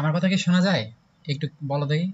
আমার কথা কি শোনা যায়? একটু বলো দেখি।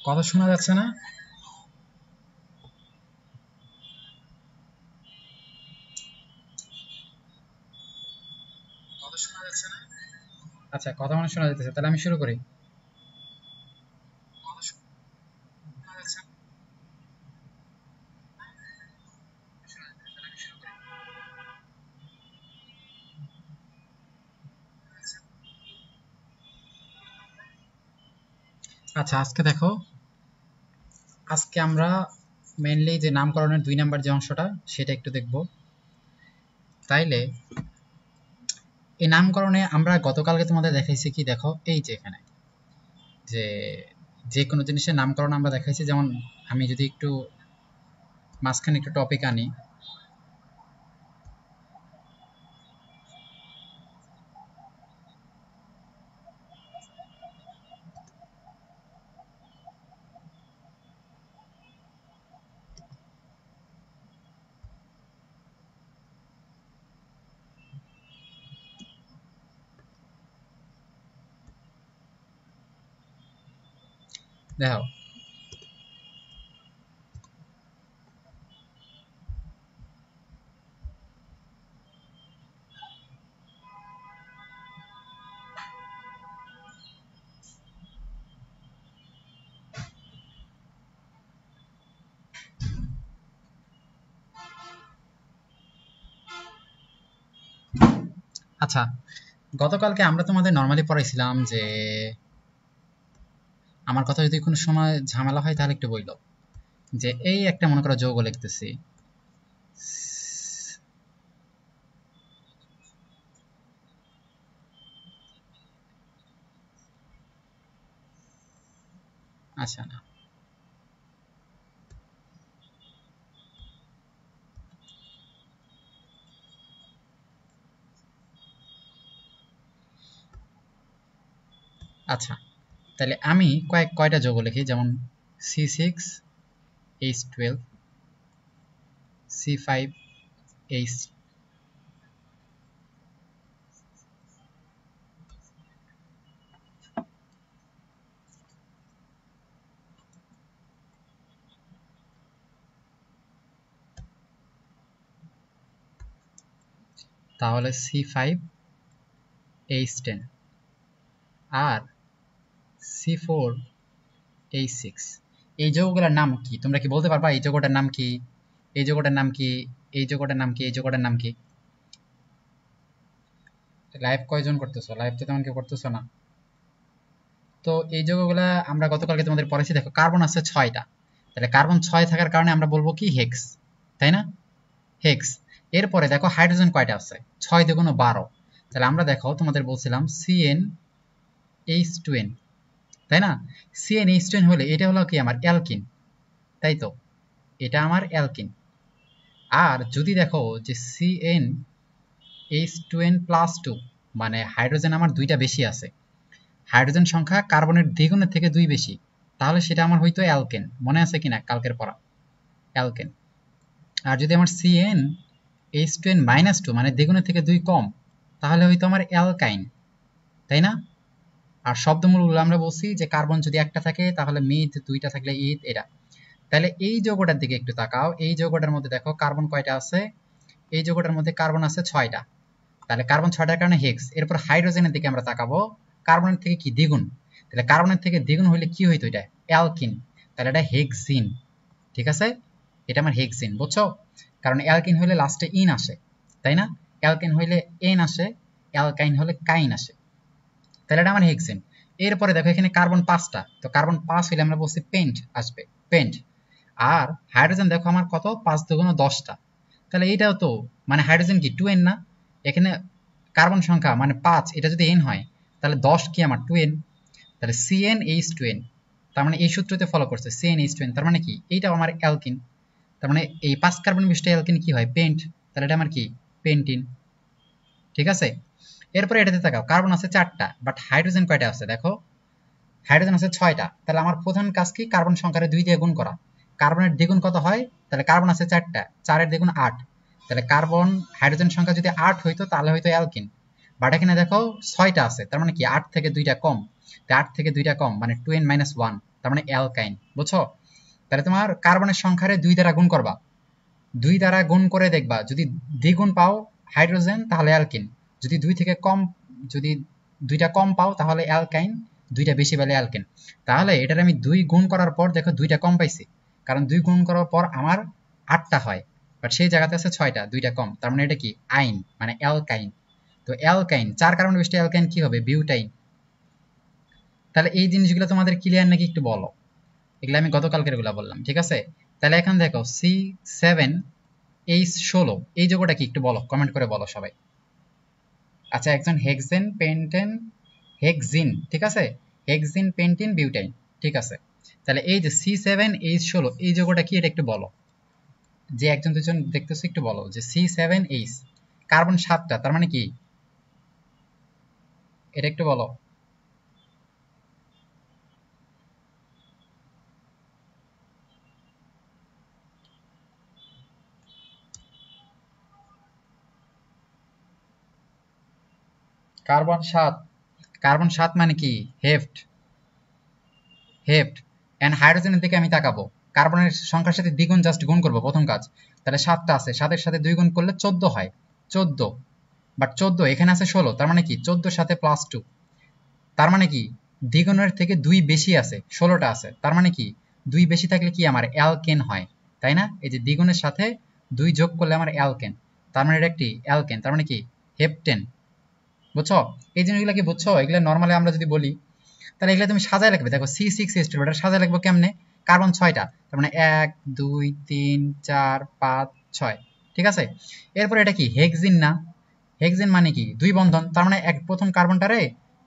কথা শোনা যাচ্ছে না? কথা শোনা যাচ্ছে না? আচ্ছা, কথা মনে শোনা যাচ্ছে, তাহলে আমি শুরু করি। কথা শোনা যাচ্ছে না? তাহলে আমি শুরু করি। আচ্ছা, আজকে দেখো, আজকে আমরা মেইনলি যে নামকরণের 2 নাম্বার যে অংশটা সেটা একটু দেখব। তাইলে এই নামকরণে আমরা গতকালকে তোমাদের দেখাইছি কি, দেখো এই যে এখানে যে যে কোনো জিনিসের নামকরণ আমরা দেখাইছি। যেমন আমি যদি একটু মাঝখানে একটু টপিক আনি, দেখো আচ্ছা, গতকালকে আমরা তোমাদের নর্মালি পড়াইছিলাম যে, আমার কথা যদি কোনো সময় ঝামেলা হয় তাহলে একটু বইলো। যে এই একটা মনে করো যৌগ লিখতেছি, আচ্ছা না, আচ্ছা, তাহলে আমি কয়টা যৌগ লিখি, যেমন C6H12, C5H, তাহলে C5H10 আর C4H6। এই যৌগগুলোর নাম কি তোমরা কি বলতে পারবা? এই যৌগটার নাম কি, এই যৌগটার নাম কি, এই যৌগটার নাম কি, এই যৌগটার নাম কি? লাইভ কয়জন করতেছো? লাইভ তো তেমন কেউ করতেছো না। তো এই যৌগগুলা আমরা গতকালকে তোমাদের পড়াইছি। দেখো কার্বন আছে 6টা, তাহলে কার্বন 6 থাকার কারণে আমরা বলবো কি হেক্স, তাই না? হেক্স। এরপরে দেখো হাইড্রোজেন কয়টা আছে, 6 দ্বিগুণ 12। তাহলে আমরা দেখো তোমাদের বলছিলাম CnH2n, তাই না? CnH2n হলে এটা হলো কি আমার অ্যালকিন, তাই তো, এটা আমার অ্যালকিন। আর যদি দেখো যে CnH2n+2, মানে হাইড্রোজেন আমার 2টা বেশি আছে, হাইড্রোজেন সংখ্যা কার্বনের দ্বিগুণের থেকে 2 বেশি, তাহলে সেটা আমার হয়তো অ্যালকেন। মনে আছে কিনা কালকের পড়া? অ্যালকেন। আর যদি আমার CnH2n-2 মানে দ্বিগুণের থেকে 2 কম, তাহলে হয়তো আমার অ্যালকাইন, তাই না? আর শব্দমূলগুলো আমরা বলছি যে কার্বন যদি একটা থাকে তাহলে মিথ, 2টা থাকলে ইথ, এটা। তাহলে এই যৌগটার দিকে একটু তাকাও। এই যৌগটার মধ্যে দেখো কার্বন কয়টা আছে? এই যৌগটার মধ্যে কার্বন আছে 6টা, তাহলে কার্বন 6টার কারণে হেক্স। এরপর হাইড্রোজেনের দিকে আমরা তাকাবো, কার্বনের থেকে কি দ্বিগুণ, তাহলে কার্বনের থেকে দ্বিগুণ হলে কি হইতো? এটা অ্যালকিন, তাহলে এটা হেক্সিন। ঠিক আছে, এটা আমার হেক্সিন, বুঝছো? কারণ অ্যালকিন হলে লাস্টে ইন আসে, তাই না? অ্যালকেন হইলে এন আসে, অ্যালকাইন হলে কাইন আসে। তাহলে এটা আমার হেক্সেন। এরপরে দেখো এখানে কার্বন 5টা, তো কার্বন 5 হইলে আমরা বলছি পেন্ট আসবে, পেন্ট। আর হাইড্রোজেন দেখো আমার কত, 5 দুগুণ 10টা। তাহলে এইটাও তো মানে হাইড্রোজেন কি 2n না? এখানে কার্বন সংখ্যা মানে 5, এটা যদি n হয় তাহলে 10 কি আমার 2n, তাহলে CnH2n। তার মানে এই সূত্রতে ফলো করছে CnH2n, তার মানে কি এইটাও আমার অ্যালকিন। তার মানে এই 5 কার্বন বিশিষ্ট অ্যালকিন কি হয়, পেন্ট। তাহলে এটা আমার কি পেন্টিন। ঠিক আছে, এরপরে এটাতে তাকাও, কার্বন আছে 4টা, বাট হাইড্রোজেন কয়টা আছে দেখো, হাইড্রোজেন আছে 6টা। তাহলে আমার প্রধান কাজ কি, কার্বন সংখ্যারে 2 দিয়ে গুণ করা। কার্বনের দ্বিগুণ কত হয়, তাহলে কার্বন আছে 4টা, 4 এর দ্বিগুণ 8। তাহলে কার্বন হাইড্রোজেন সংখ্যা যদি 8 হইতো তাহলে হয়তো অ্যালকিন। বাট এখানে দেখো 6টা আছে, তার মানে কি 8 থেকে 2টা কম। 8 থেকে 2টা কম মানে 2n-1, তার মানে অ্যালকাইন। বুঝছো? তাহলে তোমার কার্বনের সংখ্যারে 2 দ্বারা গুণ করবা, 2 দ্বারা গুণ করে দেখবা যদি দ্বিগুণ পাও হাইড্রোজেন তাহলে অ্যালকিন, যদি 2 থেকে কম, যদি 2টা কম পাও তাহলে অ্যালকাইন, 2টা বেশি পেলে অ্যালকেন। তাহলে এটার আমি 2 গুণ করার পর দেখো 2টা কম পাইছি, কারণ 2 গুণ করার পর আমার 8টা হয়, বাট সেই জায়গাতে আছে 6টা, 2টা কম, তার মানে এটা কি আইন মানে অ্যালকাইন। তো অ্যালকাইন 4 কার্বন বিশিষ্ট অ্যালকাইন কি হবে, বিউটাইন। তাহলে এই জিনিসগুলো তোমাদের ক্লিয়ার নাকি একটু বলো, এগুলো আমি গতকালকের গুলা বললাম, ঠিক আছে? তাহলে এখন দেখো C7H16 এই যোগটা কি একটু বলো, কমেন্ট করে বলো সবাই। আচ্ছা, একজন হেক্সেন পেন্টেন হেক্সিন, ঠিক আছে, হেক্সিন পেন্টিন বিউটাইন, ঠিক আছে। তাহলে এই যে C7H16 এই যোগটা কি এটা একটু বলো, যে একজন দুজন দেখতেছো একটু বলো যে C7H, কার্বন 7টা, তার মানে কি এটা একটু বলো। কার্বন 7, কার্বন 7 মানে কি হেফট, হেফট। এন্ড হাইড্রোজেনের দিকে আমি তাকাবো, কার্বনের সংখ্যার সাথে দ্বিগুণ জাস্ট গুণ করবো প্রথম কাজ। তাহলে 7টা আছে, 7-এর সাথে 2 গুণ করলে 14 হয়, 14। বাট 14 এখানে আছে 16, তার মানে কি 14 সাথে +2, তার মানে কি দ্বিগুণের থেকে 2 বেশি আছে, 16টা আছে, তার মানে কি 2 বেশি থাকলে কি আমার অ্যালকেন হয়, তাই না? এই যে দ্বিগুণের সাথে 2 যোগ করলে আমার অ্যালকেন, তার মানে এটা একটি অ্যালকেন, তার মানে কি হেপটেন। বুঝছো? এই জিনিসগুলো কি বুঝছো? এগুলো নর্মালি আমরা যদি বলি তাহলে এগুলো তুমি সাজায় লিখবে। দেখো C6H12, এটা সাজায় লিখবো কেমনে, কার্বন 6টা, তার মানে 1 2 3 4 5 6, ঠিক আছে। এরপর এটা কি হেক্সিন না, হেক্সিন মানে কি 2 বন্ধন, তার মানে এক প্রথম কার্বনটারে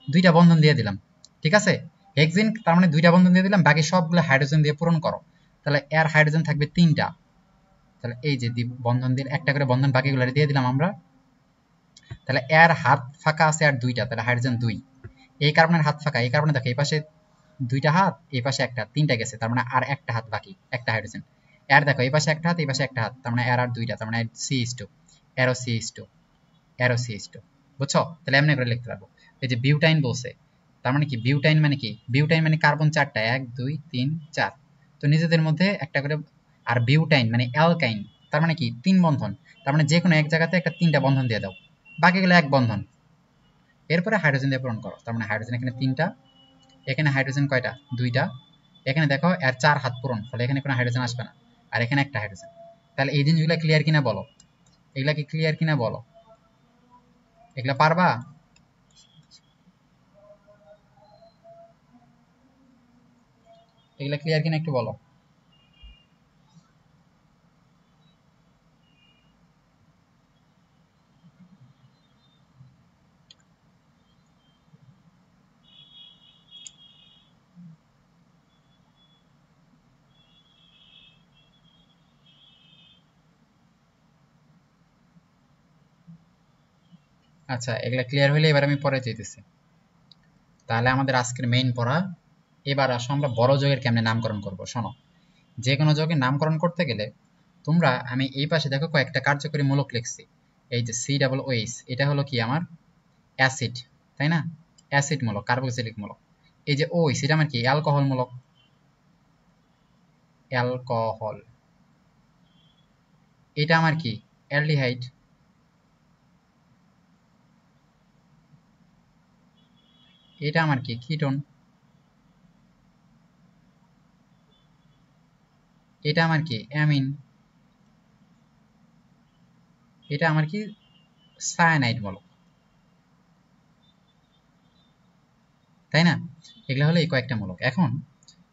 2টা বন্ধন দিয়ে দিলাম, ঠিক আছে। হেক্সিন তার মানে 2টা বন্ধন দিয়ে দিলাম, বাকি সবগুলো হাইড্রোজেন দিয়ে পূরণ করো। তাহলে এর হাইড্রোজেন থাকবে 3টা, তাহলে এই যে বন্ধন দিয়ে একটা করে বন্ধন বাকিগুলো দিয়ে দিলাম আমরা। তাহলে এর হাত ফাঁকা আছে আর 2টা, তাহলে হাইড্রোজেন 2। এই কার্বনের হাত ফাঁকা, এই কার্বনে দেখো এই পাশে 2টা হাত, এই পাশে একটা, 3টা গেছে, তার মানে আর একটা হাত বাকি, একটা হাইড্রোজেন। এর দেখো এই পাশে একটা হাত, এই পাশে একটা হাত, তার মানে এর আর 2টা, তার মানে CH2, এরও CH2, এরও CH2। বুঝছো? তাহলে এমনি করে লিখতে পারবো। এই যে বিউটাইন বলছে, তার মানে কি বিউটাইন মানে কি, বিউটাইন মানে কার্বন 4টা, 1 2 3 4, তো নিজেদের মধ্যে একটা করে। আর বিউটাইন মানে অ্যালকাইন, তার মানে কি 3 বন্ধন, তার মানে যে কোনো এক জায়গাতে একটা 3টা বন্ধন দিয়ে দাও, বাকিগুলো এক বন্ধন। এরপরে হাইড্রোজেন দিয়ে পূরণ করো, তার মানে হাইড্রোজেন এখানে 3টা, এখানে হাইড্রোজেন কয়টা 2টা, এখানে দেখো এর 4 হাত পূরণ, ফলে এখানে কোনো হাইড্রোজেন আসবে না, আর এখানে একটা হাইড্রোজেন। তাহলে এই জিনিসগুলো ক্লিয়ার কিনা বলো, এগুলা কি ক্লিয়ার কিনা বলো, এগুলা পারবা? এগুলা ক্লিয়ার কিনা একটু বলো। আচ্ছা, এগুলা ক্লিয়ার হইলে এবার আমি পরে যেতেছি। তাহলে আমাদের আজকের মেইন পড়া, এবার আসো আমরা বড় যোগের কেমনে নামকরণ করব। শোনো, যে কোনো যোগের নামকরণ করতে গেলে তোমরা, আমি এই পাশে দেখো কয়েকটা কার্যকরী মূলক লিখছি। এই যে COOH, এটা হলো কি আমার অ্যাসিড, তাই না? অ্যাসিড মূলক, কার্বক্সিলিক মূলক। এই যে OH, এটা আমার কি অ্যালকোহল মূলক, অ্যালকোহল। এটা আমার কি অ্যালডিহাইড, এটা আমার কি কিটোন, এটা আমার কি অ্যামিন, এটা আমার কি সায়ানাইড মূলক, তাই না? এগুলো হলো এই কয়েকটা মূলক। এখন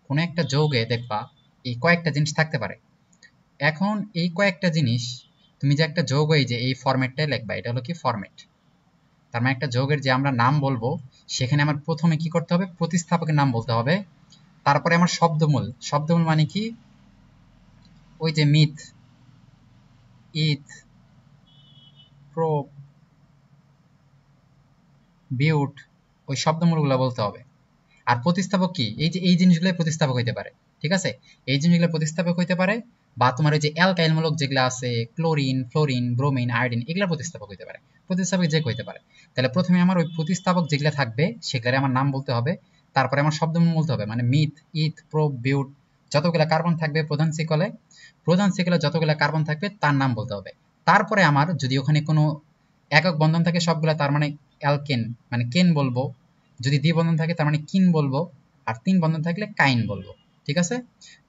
কোনো একটা যৌগে দেখবা এই কয়েকটা জিনিস থাকতে পারে। এখন এই কয়েকটা জিনিস তুমি যে একটা যৌগ এই যে এই ফরম্যাটটাই লিখবা, এটা হলো কি ফরম্যাট। তার মানে একটা যৌগের যে আমরা নাম বলবো সেখানে আমার প্রথমে কি করতে হবে, প্রতিস্থাপকের নাম বলতে হবে। তারপরে আমার শব্দমূল, শব্দমূল মানে কি, ওই যে মিথ, ইথ, প্রোপ, বিউট, ওই শব্দমূলগুলো বলতে হবে। আর প্রতিস্থাপক কি, এই যে এই জিনিসগুলো প্রতিস্থাপক হইতে পারে, ঠিক আছে? এই জিনিসগুলো প্রতিস্থাপক হইতে পারে, বা তোমার ওই যে অ্যালকাইল মূলক যেগুলো আছে ক্লোরিন, ফ্লোরিন, ব্রোমিন, আয়োডিন, এগুলো প্রতিস্থাপক হইতে পারে। প্রতিস্থাপক যে হইতে পারে। তাহলে প্রথমে আমার ওই প্রতিস্থাপক যেগুলো থাকবে সেগুলো আমার নাম বলতে হবে, তারপরে আমার শব্দমূল বলতে হবে, মানে মিথ, ইথ, প্রোপ, বিউট, যতগুলো কার্বন থাকবে প্রধান শিকলে, প্রধান শিকলে যতগুলো কার্বন থাকবে তার নাম বলতে হবে। তারপরে আমার যদি ওখানে কোনো একক বন্ধন থাকে সবগুলা, তার মানে অ্যালকেন মানে কেন বলবো, যদি দ্বিবন্ধন থাকে তার মানে কিন বলবো, আর তিন বন্ধন থাকলে কাইন বলবো, ঠিক আছে?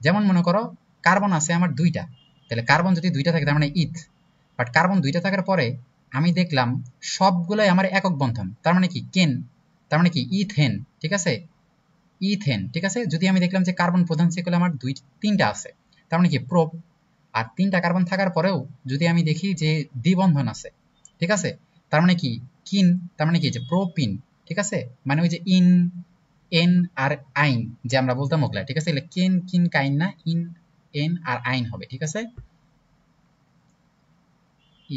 যেমন মনে করো কার্বন আছে আমার দুইটা, তাহলে কার্বন যদি দুইটা থাকে তার মানে ইথ। বাট কার্বন দুইটা থাকার পরে আমি দেখলাম সবগুলাই আমার একক বন্ধন, তার মানে কি কেন, তার মানে কি ইথেন, ঠিক আছে? ইথেন, ঠিক আছে? যদি আমি দেখলাম যে কার্বন প্রধান শিকলে আমার তিনটা আছে, তার মানে কি প্রোপ। আর তিনটা কার্বন থাকার পরেও যদি আমি দেখি যে দ্বিবন্ধন আছে, ঠিক আছে, তার মানে কি কিন, তার মানে কি যে প্রোপিন, ঠিক আছে? মানে ওই যে ইন, এন আর আইন যে আমরা বলতাম ওগুলা, ঠিক আছে? এগুলো কেন, কিন, কাইন না, ইন, এন আর আইন হবে, ঠিক আছে?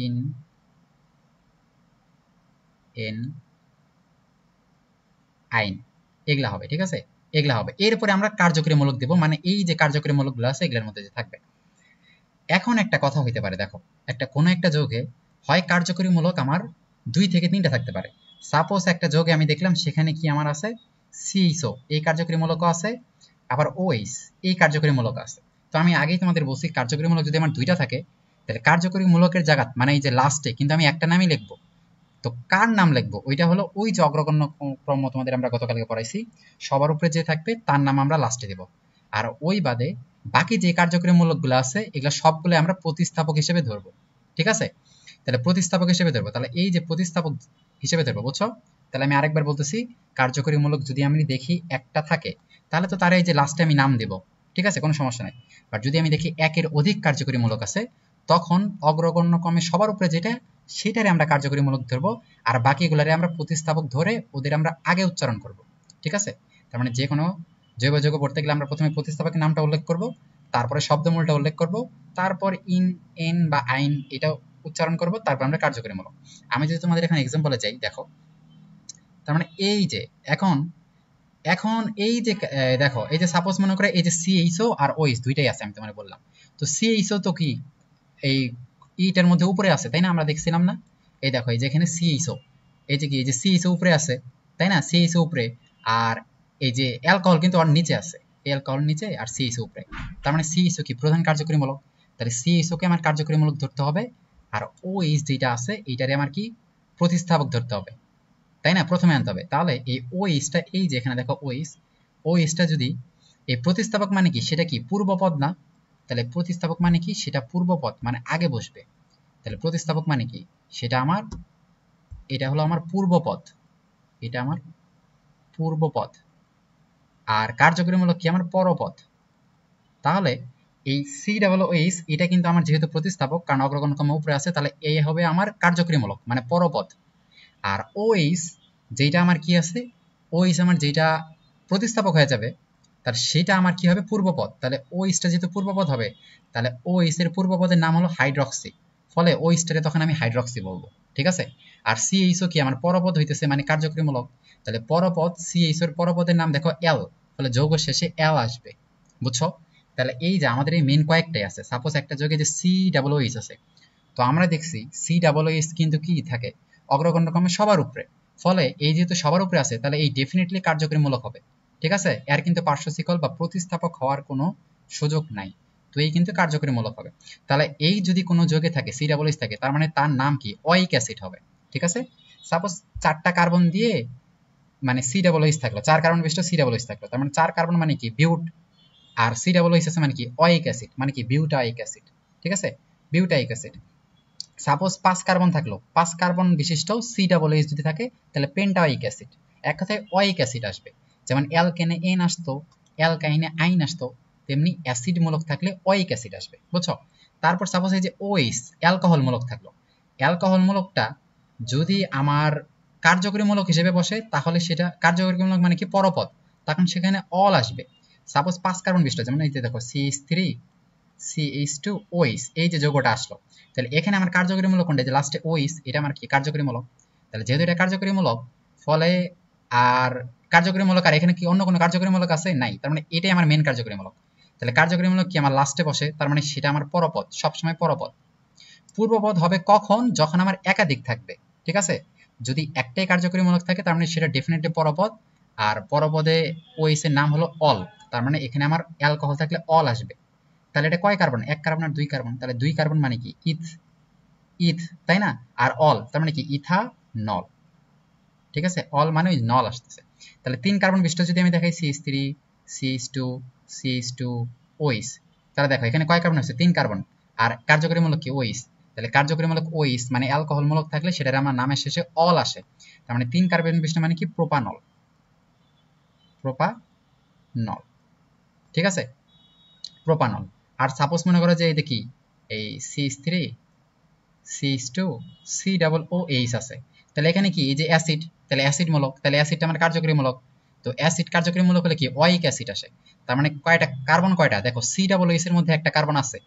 ইন, এন, আইন, এগুলা হবে, ঠিক আছে? এগুলা হবে। এরপরে আমরা কার্যকরী মূলক দেব, মানে এই যে কার্যকরী মূলকগুলো আছে এগুলোর মধ্যে যে থাকবে। এখন একটা কথা হইতে পারে, দেখো একটা কোনো একটা যৌগে হয় কার্যকরী মূলক আমার 2 থেকে 3টা থাকতে পারে। সাপোজ একটা যৌগে আমি দেখলাম সেখানে কি আমার আছে CHO, এই কার্যকরী মূলকও আছে, আবার OH এই কার্যকরী মূলক আছে। তো আমি আগেই তোমাদের বলছি কার্যকরী মূলক যদি আমার 2টা থাকে তাহলে কার্যকরী মূলকের জায়গা মানে এই যে লাস্টে কিন্তু আমি একটা নামই লিখবো। তো কার নাম লিখবো ওইটা হলো ওই যে অগ্রগণ্য ক্রম তোমাদের আমরা গতকালকে পড়াইছি, সবার উপরে যে থাকবে তার নাম আমরা লাস্টে দেব। আর ওই বাদে বাকি যে কার্যকরী মূলকগুলো আছে এগুলো সবগুলো আমরা প্রতিস্থাপক হিসেবে ধরবো, ঠিক আছে? তাহলে প্রতিস্থাপক হিসেবে ধরবো, তাহলে এই যে প্রতিস্থাপক হিসেবে ধরবো, বুঝছো? তাহলে আমি আরেকবার বলতেছি, কার্যকরী মূলক যদি আমি দেখি একটা থাকে তাহলে তো তার এই যে লাস্টে আমি নাম দেব, ঠিক আছে, কোনো সমস্যা নাই। বাট যদি আমি দেখি একের অধিক কার্যকরী মূলক আছে তখন অগ্রগণ্য ক্রমে সবার উপরে যেটা সেটারে আমরা কার্যকরী মূলক ধরবো, আর বাকিগুলারে আমরা প্রতিস্থাপক ধরে ওদের আমরা আগে উচ্চারণ করব, ঠিক আছে? তার মানে যে কোনো জৈব যৌগ পড়তে গেলে আমরা প্রথমে প্রতিস্থাপকের নামটা উল্লেখ করব, তারপরে শব্দমূলটা উল্লেখ করব, তারপর ইন, এন বা আইন এটা উচ্চারণ করব, তারপর আমরা কার্যকরী মূলক। আমি যদি তোমাদের এখানে এক্সাম্পলে যাই, দেখো তার মানে এই যে এখন এখন এই যে দেখো এই যে সাপোজ মনে করে এই যে CHO আর OH দুইটাই আছে আমি তোমাদের বললাম। তো CHO তো কি এই ইটার মধ্যে উপরে আছে, তাই না? আমরা দেখছিলাম না? এই দেখো এই যে এখানে CHO, এই যে কি এই যে CHO উপরে আছে, তাই না? CHO উপরে, আর এই যে অ্যালকোহল কিন্তু ওর নিচে আছে, অ্যালকোহল নিচে আর CHO উপরে। তার মানে CHO কি প্রধান কার্যকরী মূলক, তাহলে CHO কে আমার কার্যকরী মূলক ধরতে হবে, আর OH যেটা আছে এইটারে আমার কি প্রতিস্থাপক ধরতে হবে, তাই না? প্রথমে আনতে হবে। তাহলে এই OH টা এই যে এখানে দেখো OH টা যদি এই প্রতিস্থাপক মানে কি সেটা কি পূর্বপদ না? তাহলে প্রতিস্থাপক মানে কি সেটা পূর্বপদ, মানে আগে বসবে। তাহলে প্রতিস্থাপক মানে কি সেটা আমার, এটা হলো আমার পূর্বপদ, এটা আমার পূর্বপদ, আর কার্যকরীমূলক কি আমার পরপদ। তাহলে এই COOH এটা কিন্তু আমার যেহেতু প্রতিস্থাপক কারণ অগ্রগণ্য ক্রমে উপরে আছে, তাহলে এই হবে আমার কার্যকরীমূলক মানে পরপদ। আর OH যেটা আমার কি আছে, OH আমার যেটা প্রতিস্থাপক হয়ে যাবে তার সেটা আমার কি হবে পূর্বপদ। তাহলে OH টা যেহেতু পূর্বপদ হবে তাহলে OH এর পূর্বপদের নাম হলো হাইড্রক্সি, ফলে OH টারে তখন আমি হাইড্রক্সি বলবো, ঠিক আছে? আর CHO কি আমার পরপদ হইতেছে মানে কার্যকরীমূলক, তাহলে পরপদ CHO এর পরপদের নাম দেখো L, ফলে যৌগ শেষে L আসবে, বুঝছো? তাহলে এই যে আমাদের এই মেন কয়েকটাই আছে, সাপোজ একটা যৌগে যে COOH আছে, তো আমরা দেখছি COOH কিন্তু কি থাকে অগ্রগণ্য ক্রমে সবার উপরে, ফলে এই যেহেতু সবার উপরে আছে তাহলে এই ডেফিনেটলি কার্যকরীমূলক হবে, ঠিক আছে? এর কিন্তু পার্শ্বশিকল বা প্রতিস্থাপক হওয়ার কোনো সুযোগ নাই, তো এই কিন্তু কার্যকরীমূলক হবে। তাহলে এই যদি কোনো যৌগে থাকে COOH থাকে তার মানে তার নাম কি ওয়িক অ্যাসিড হবে, ঠিক আছে? সাপোজ 4টা কার্বন দিয়ে মানে COOH থাকলো, 4 কার্বন বিশিষ্ট COOH থাকলো, তার মানে 4 কার্বন মানে কি বিউট, আর COOH আছে মানে কি ওয়িক অ্যাসিড মানে কি বিউটাইক অ্যাসিড, ঠিক আছে? বিউটাইক অ্যাসিড। সাপোজ 5 কার্বন থাকলো, 5 কার্বন বিশিষ্ট COOH যদি থাকে তাহলে পেন্টাওয়িক অ্যাসিড, এক কথায় ওয়িক অ্যাসিড আসবে। যেমন অ্যালকেনে এন আসতো, অ্যালকাইনে আইন আসতো, তেমনি অ্যাসিড মূলক থাকলে ওয়িক অ্যাসিড আসবে, বুঝছো? তারপর সাপোজ এই যে OH অ্যালকোহল মূলক থাকলো, অ্যালকোহল মূলকটা যদি আমার কার্যকরী মূলক হিসেবে বসে তাহলে সেটা কার্যকরী মূলক মানে কি পরপদ, তখন সেখানে অল আসবে। সাপোজ 5 কার্বন বিশিষ্ট, যেমন এই যে দেখো CH3 CH2OH, এই যে যৌগটা আসলো, তাহলে এখানে আমার কার্যকরী মূলক কোনটা, যে লাস্টে OH, এটা আমার কি কার্যকরী মূলক। তাহলে যেহেতু এটা কার্যকরী মূলক, ফলে আর কার্যকরী মূলক আর এখানে কি অন্য কোনো কার্যকরী মূলক আছে, নাই, তার মানে এটাই আমার মেন কার্যকরী মূলক। তাহলে কার্যকরী মূলক কি আমার লাস্টে বসে, তার মানে সেটা আমার পরপদ, সবসময় পরপদ। পূর্বপদ হবে কখন, যখন আমার একাধিক থাকবে, ঠিক আছে? যদি একটাই কার্যকরী মূলক থাকে তার মানে সেটা ডেফিনেটলি পরপদ, আর পরপদে OH এর নাম হলো অল, তার মানে এখানে আমার অ্যালকোহল থাকলে অল আসবে। তাহলে এটা কয় কার্বন, এক কার্বন আর দুই কার্বন, তাহলে দুই কার্বন মানে কি ইথ, ইথ, তাই না? আর অল তার মানে কি ইথানল, ঠিক আছে? অল মানে ওই নল আসতেছে। তাহলে 3 কার্বন বিশিষ্ট যদি আমি দেখাই CH3 CH2 CH2OH, তাহলে দেখো এখানে কয় কার্বন আছে, 3 কার্বন, আর কার্যকরী মূলক কি OH, তাহলে কার্যকরী মূলক OH মানে অ্যালকোহল মূলক থাকলে সেটার আমার নামের শেষে অল আসে, তার মানে 3 কার্বন বিশিষ্ট মানে কি প্রোপানল, প্রোপানল, ঠিক আছে? প্রোপানল। আর সাপোজ মনে করো যে এই দেখি এই CH3 CH2 COOH আছে, তাহলে এখানে কি এই যে অ্যাসিড, তাহলে অ্যাসিড মূলক, তাহলে অ্যাসিডটা আমার কার্যকরী মূলক, তো অ্যাসিড কার্যকরী মূলক হলে কি ওয়িক অ্যাসিড আসে। তার মানে কয়টা কার্বন, কয়টা দেখো COOH এর মধ্যে একটা কার্বন আছে,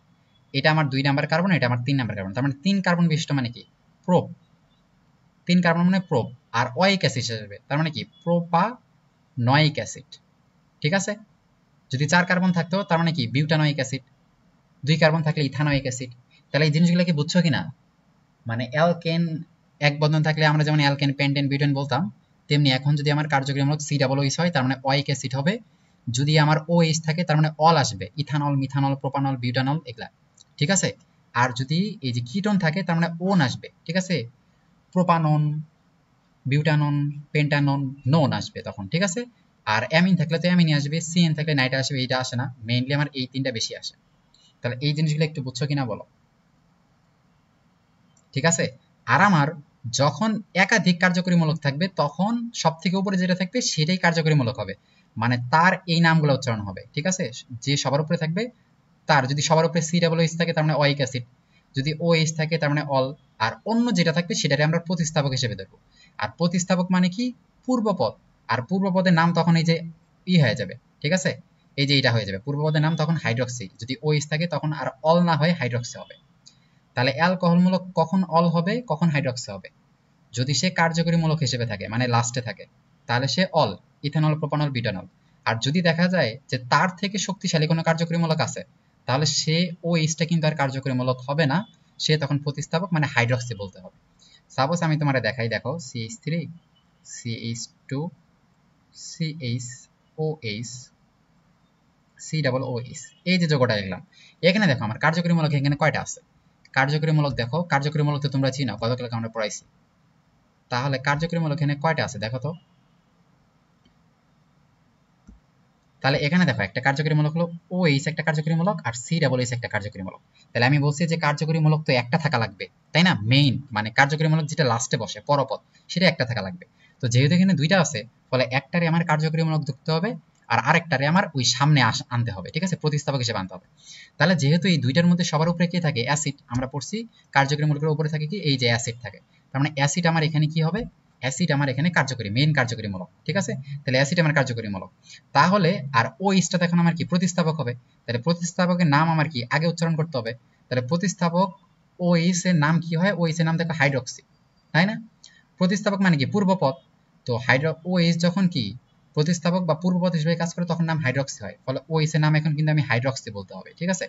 এটা আমার 2 নাম্বার কার্বন, এটা আমার 3 নাম্বার কার্বন, তার মানে 3 কার্বন বিশিষ্ট মানে কি প্রোপ, 3 কার্বন মানে প্রোপ, আর ওয়িক অ্যাসিড হিসেবে তার মানে কি প্রোপানয়িক অ্যাসিড, ঠিক আছে? যদি 4 কার্বন থাকতো তার মানে কি বিউটানয়িক অ্যাসিড, 2 কার্বন থাকলে ইথানয়িক অ্যাসিড। তাহলে এই জিনিসগুলো কি বুঝছো কিনা? মানে অ্যালকেন এক বন্ধন থাকলে আমরা যেমন অ্যালকেন পেন্টেন বিউটেন বলতাম, তেমনি এখন যদি আমার কার্যকরীমূলক COOH হয় তার মানে ওয়িক অ্যাসিড হবে, যদি আমার OH থাকে তার মানে অল আসবে, ইথানল মিথানল প্রোপানল বিউটানল এগুলা, ঠিক আছে? আর যদি এই যে কিটোন থাকে তার মানে ওন আসবে, ঠিক আছে? প্রোপানন বিউটানন পেন্টানন নোন আসবে তখন, ঠিক আছে? আর অ্যামিন থাকলে তো অ্যামিনই আসবে, CN থাকলে নাইট্রা আসবে, এইটা আসে না, মেইনলি আমার এই তিনটা বেশি আসে। তাহলে এই জিনিসগুলো একটু বুঝছো কিনা বলো, ঠিক আছে? আর আমার যখন একাধিক কার্যকরীমূলক থাকবে তখন সব থেকে উপরে যেটা থাকবে সেটাই কার্যকরীমূলক হবে, মানে তার এই নামগুলো উচ্চারণ হবে, ঠিক আছে? যে সবার উপরে থাকবে তার, যদি সবার উপরে COOH থাকে তার মানে ওয়িক অ্যাসিড, যদি OH থাকে তার মানে অল, আর অন্য যেটা থাকবে সেটাকে আমরা প্রতিস্থাপক হিসেবে দেখবো। আর প্রতিস্থাপক মানে কি পূর্বপদ, আর পূর্বপদের নাম তখন এই যে হয়ে যাবে, ঠিক আছে? এই যে এটা হয়ে যাবে পূর্বপদের নাম তখন হাইড্রক্সি, যদি OH থাকে তখন আর অল না হয়ে হাইড্রক্সি হবে। তাহলে অ্যালকোহলমূলক কখন অল হবে কখন হাইড্রক্সি হবে, যদি সে কার্যকরী মূলক হিসেবে থাকে মানে লাস্টে থাকে তাহলে সে অল, ইথানল প্রোপানল বিউটানল। আর যদি দেখা যায় যে তার থেকে শক্তিশালী কোনো কার্যকরী মূলক আছে তাহলে সে OH-টা কিন্তু আর কার্যকরী মূলক হবে না, সে তখন প্রতিস্থাপক মানে হাইড্রক্সি বলতে হবে। সাপোজ আমি তোমারে দেখাই, দেখো CH3 CH2 CHOH COOH, এই যে যোগটা লিখলাম, এখানে দেখো আমার কার্যকরী মূলক এখানে কয়টা আছে, কার্যকরী মূলক দেখো, কার্যকরী মূলক তো তোমরা চিনো, গত ক্লাসে আমরা পড়াইছি, তাহলে কার্যকরী মূলক এখানে কয়টা আছে দেখো তো। তাহলে এখানে দেখো একটা কার্যকরী মূলক হলো OH একটা কার্যকরী মূলক, আর COOH একটা কার্যকরী মূলক। তাহলে আমি বলছি যে কার্যকরী মূলক তো একটা থাকা লাগবে, তাই না? মেইন মানে কার্যকরী মূলক যেটা লাস্টে বসে পরপদ, সেটা একটা থাকা লাগবে। তো যেহেতু এখানে দুইটা আছে ফলে একটারে আমার কার্যকরী মূলক ধরতে হবে, আর আরেকটারে আমার ওই সামনে আনতে হবে, ঠিক আছে? প্রতিস্থাপক হিসেবে আনতে হবে। তাহলে যেহেতু এই দুইটার মধ্যে সবার উপরে কি থাকে, অ্যাসিড, আমরা পড়ছি কার্যকরী মূলকের উপরে থাকে কি এই যে অ্যাসিড থাকে, তার মানে অ্যাসিড আমার এখানে কি হবে, অ্যাসিড আমার এখানে কার্যকরী মেইন কার্যকরী মূলক, ঠিক আছে? তাহলে অ্যাসিড আমার কার্যকরী মূলক, তাহলে আর OH-টা এখন আমার কি প্রতিস্থাপক হবে, তাহলে প্রতিস্থাপকের নাম আমার কি আগে উচ্চারণ করতে হবে, তাহলে প্রতিস্থাপক OH এর নাম কি হয়, OH এর নাম দেখো হাইড্রক্সি, তাই না? প্রতিস্থাপক মানে কি পূর্বপদ, তো OH যখন কি প্রতিস্থাপক বা পূর্বপদ হিসেবে কাজ করে তখন নাম হাইড্রক্সি হয়, ফলে OH এর নাম এখন কিন্তু আমি হাইড্রক্সি বলতে হবে, ঠিক আছে?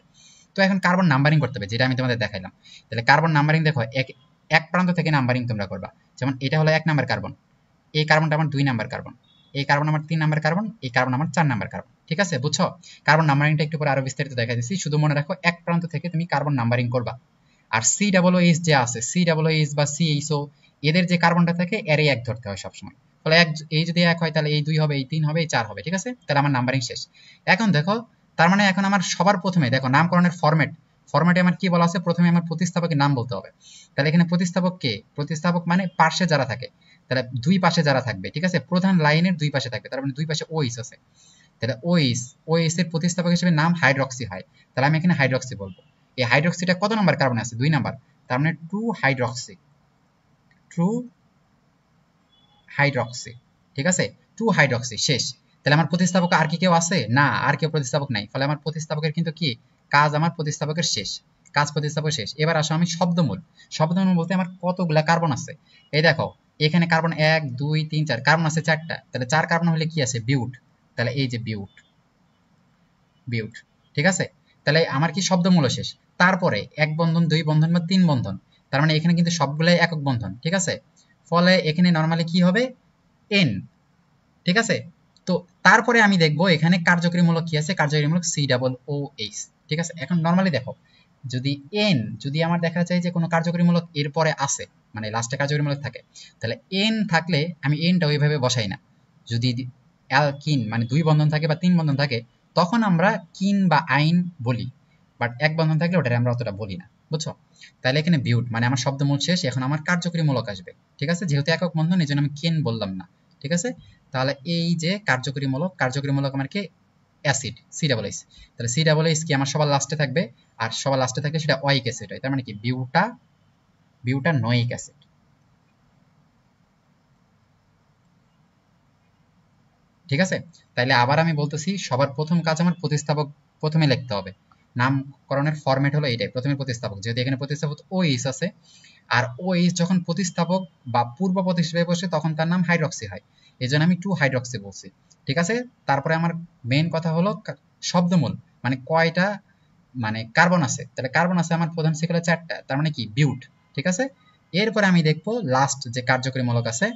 তো এখন কার্বন নাম্বারিং করতে হবে, যেটা আমি তোমাদের দেখাইলাম। তাহলে কার্বন নাম্বারিং দেখো এক প্রান্ত থেকে নাম্বারিং তোমরা করবা, যেমন এটা হলো 1 নাম্বার কার্বন, এই কার্বনটা আমার 2 নাম্বার কার্বন, এই কার্বন আমার 3 নাম্বার কার্বন, এই কার্বন আমার 4 নাম্বার কার্বন, ঠিক আছে? বুঝছো? কার্বন নাম্বারিংটা একটু পরে আরো বিস্তারিত দেখা দিচ্ছি, শুধু মনে রাখো এক প্রান্ত থেকে তুমি কার্বন নাম্বারিং করবা। আর COOH যে আছে, COOH বা CHO, এদের যে কার্বনটা থাকে এর এক ধরতে হয় সবসময়, ফলে এক, এই যদি 1 হয় তাহলে এই 2 হবে, এই 3 হবে, এই 4 হবে, ঠিক আছে? তাহলে আমার নাম্বারিং শেষ। এখন দেখো, তার মানে এখন আমার সবার প্রথমে দেখো নামকরণের ফরম্যাট, ফরম্যাটে আমার কি বলা আছে, প্রথমে আমার প্রতিস্থাপকের নাম বলতে হবে। তাহলে এখানে প্রতিস্থাপক কে, প্রতিস্থাপক মানে পাশে যারা থাকে, তাহলে দুই পাশে যারা থাকবে, ঠিক আছে, প্রধান লাইনের দুই পাশে থাকবে, তার মানে দুই পাশে ওইস আছে। তাহলে ওইস, ওইস এর প্রতিস্থাপক হিসেবে নাম হাইড্রক্সি হয়, তাহলে আমি এখানে হাইড্রক্সি বলবো। এই হাইড্রক্সিটা কত নাম্বার কার্বনে আছে, 2 নাম্বার, তার মানে ট্রু হাইড্রক্সি, ট্রু হাইড্রক্সি, ঠিক আছে, টু হাইড্রক্সি শেষ। তাহলে আমার প্রতিস্থাপক আর কি কেউ আছে, না আর কেউ প্রতিস্থাপক নাই, ফলে আমার প্রতিস্থাপকের কিন্তু কি কাজ, আমার প্রতিস্থাপকের শেষ, কাজ প্রতিস্থাপক শেষ। এবার আসো আমি শব্দমূল, শব্দমূল বলতে আমার কতগুলা কার্বন আছে, এই দেখো এখানে কার্বন 1 2 3 4 কার্বন আছে 4টা, তাহলে 4 কার্বন হলে কি আছে, বিউট, তাহলে এই যে বিউট, বিউট, ঠিক আছে। তাহলে আমার কি শব্দমূল শেষ, তারপরে এক বন্ধন, দুই বন্ধন বা তিন বন্ধন, তার মানে এখানে কিন্তু সবগুলাই একক বন্ধন, ঠিক আছে, ফলে এখানে নরমালি কি হবে, এন, ঠিক আছে। তো তারপরে আমি দেখবো এখানে কার্যকরীমূলক কি আছে, কার্যকরীমূলক COOH, ঠিক আছে। এখন নরমালি দেখো যদি এন, যদি আমার দেখা যায় যে কোনো কার্যকরীমূলক এরপরে আছে, মানে লাস্টে কার্যকরীমূলক থাকে, তাহলে এন থাকলে আমি এনটা ওইভাবে বসাই না। যদি অ্যালকিন মানে দুই বন্ধন থাকে বা তিন বন্ধন থাকে, তখন আমরা কিন বা আইন বলি, বাট এক বন্ধন থাকলে ওটারে আমরা অতটা বলি না, বুঝছো। তাহলে এখানে বিউট মানে আমার শব্দমূল শেষ, এখন আমার কার্যকরীমূলক আসবে, ঠিক আছে, যেহেতু একক বন্ধন এই জন্য আমি কেন বললাম না, ঠিক আছে। তাহলে এই যে কার্যকরীমূলক, কার্যকরীমূলক আমার কি অ্যাসিড, COOH, তাহলে COOH কি আমার সবার লাস্টে থাকবে, আর সবার লাস্টে থাকলে সেটা ওয়িক অ্যাসিড হয়, তার মানে কি বিউটানোয়িক অ্যাসিড, ঠিক আছে। তাইলে আবার আমি বলতেছি, সবার প্রথম কাজ আমার প্রতিস্থাপক প্রথমে লিখতে হবে, নামকরণের ফরম্যাট হলো এইটাই, প্রথমে প্রতিস্থাপক, যেহেতু এখানে প্রতিস্থাপক OH আছে, আর OH যখন প্রতিস্থাপক বা পূর্বপদ হিসেবে বসে তখন তার নাম হাইড্রক্সি হয়, এই জন্য আমি 2 হাইড্রক্সি বলছি, ঠিক আছে। তারপরে আমার মেইন কথা হলো শব্দমূল, মানে কয়টা মানে কার্বন আছে, তাহলে কার্বন আছে আমার প্রধান শিকলে 4টা, তার মানে কি বিউট, ঠিক আছে। এরপরে আমি দেখবো লাস্ট যে কার্যকরীমূলক আছে,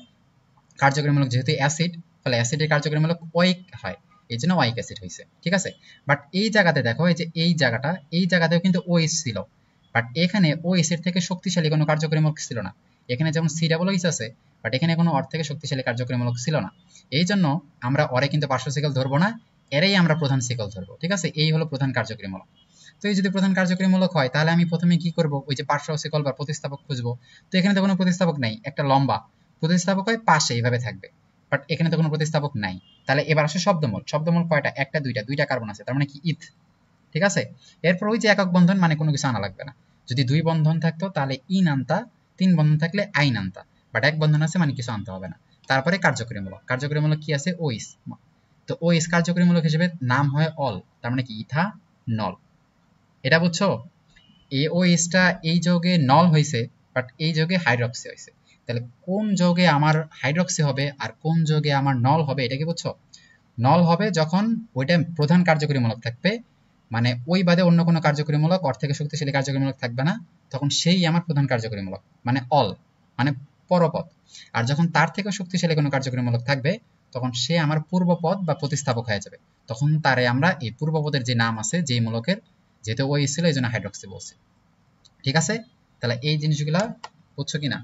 কার্যকরীমূলক যেহেতু অ্যাসিড, ফলে অ্যাসিডের কার্যকরীমূলক ওয়িক হয়, এই জন্য ওয়িক অ্যাসিড হয়েছে, ঠিক আছে। বাট এই জায়গাতে দেখো, এই যে এই জায়গাটা, এই জায়গাতেও কিন্তু OH ছিল, বাট এখানে OH এর থেকে শক্তিশালী কোনো কার্যকরীমূলক ছিল না, এখানে যেমন COOH আছে, বাট এখানে কোনো ওর থেকে শক্তিশালী কার্যকরীমূলক ছিল না, এই জন্য আমরা ওরে কিন্তু পার্শ্ব শিকল ধরবো না, এরাই আমরা প্রধান শিকল ধরবো, ঠিক আছে। এই হলো প্রধান কার্যকরীমূলক। তো এই যদি প্রধান কার্যকরীমূলক হয়, তাহলে আমি প্রথমে কি করব, ওই যে পার্শ্ব শিকল বা প্রতিস্থাপক খুঁজবো, তো এখানে তো কোনো প্রতিস্থাপক নাই, একটা লম্বা প্রতিস্থাপক হয় পাশে এইভাবে থাকবে, বাট এখানে তো কোনো প্রতিস্থাপক নাই। তাহলে এবার আসে শব্দমূল, শব্দমূল কয়টা, একটা দুইটা কার্বন আছে, তার মানে কি ইথ, ঠিক আছে। এরপর ওই যে একক বন্ধন মানে কোনো কিছু আনা লাগবে না, যদি দুই বন্ধন থাকতো তাহলে ইন আনতা, তিন বন্ধন থাকলে আইন আনতা, বাট এক বন্ধন আছে মানে কিছু আনতে হবে না। তারপরে কার্যকরীমূলক, কার্যকরীমূলক কি আছে, ওইস, তো ওইস কার্যকরীমূলক হিসেবে নাম হয় অল, তার মানে কি ইথানল, এটা বুঝছো। এই ওএইচটা এই যৌগে নল হয়েছে, বাট এই যৌগে হাইড্রক্সি হয়েছে, তাহলে কোন যৌগে আমার হাইড্রক্সি হবে আর কোন যৌগে আমার নল হবে, এটা কি বুঝছো। নল হবে যখন ওইটা প্রধান কার্যকরীমূলক থাকবে, মানে ওই বাদে অন্য কোনো কার্যকরীমূলক ওর থেকে শক্তিশালী কার্যকরীমূলক থাকবে না, তখন সেই আমার প্রধান কার্যকরীমূলক, মানে অল, মানে পরপদ। আর যখন তার থেকে শক্তিশালী কোনো কার্যকরীমূলক থাকবে, তখন সে আমার পূর্বপদ বা প্রতিস্থাপক হয়ে যাবে, তখন তারে আমরা এই পূর্বপদের যে নাম আছে যেই মূলকের, যেহেতু ওই ছিল এই জন্য হাইড্রক্সি বলছি, ঠিক আছে। তাহলে এই জিনিসগুলা বুঝছো কিনা।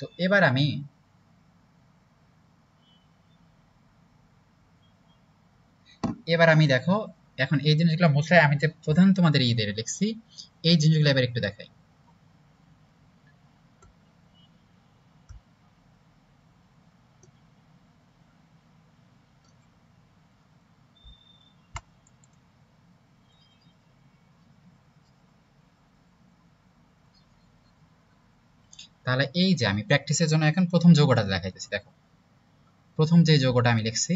তো এবার আমি দেখো, এখন এই জিনিসগুলো মুছায় আমি যে প্রধান তোমাদের ঈদের লিখছি, এই জিনিসগুলো এবার একটু দেখাই। তাহলে এই যে আমি প্র্যাকটিসের জন্য এখন প্রথম যৌগটা দেখাইতেছি, দেখো প্রথম যে যৌগটা আমি লিখছি,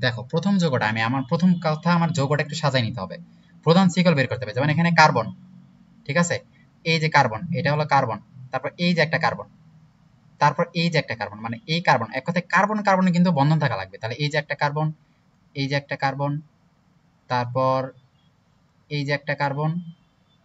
দেখো প্রথম যৌগটা আমি, আমার প্রথম কথা আমার যৌগটা একটু সাজাই নিতে হবে, প্রধান শিকল বের করতে হবে, যেমন এখানে কার্বন, ঠিক আছে, এই যে কার্বন, এটা হলো কার্বন, তারপর এই যে একটা কার্বন, তারপর এই যে একটা কার্বন, মানে এই কার্বন, এক কথায় কার্বন কার্বনে কিন্তু বন্ধন থাকা লাগবে, তাহলে এই যে একটা কার্বন, এই যে একটা কার্বন, তারপর এই যে একটা কার্বন,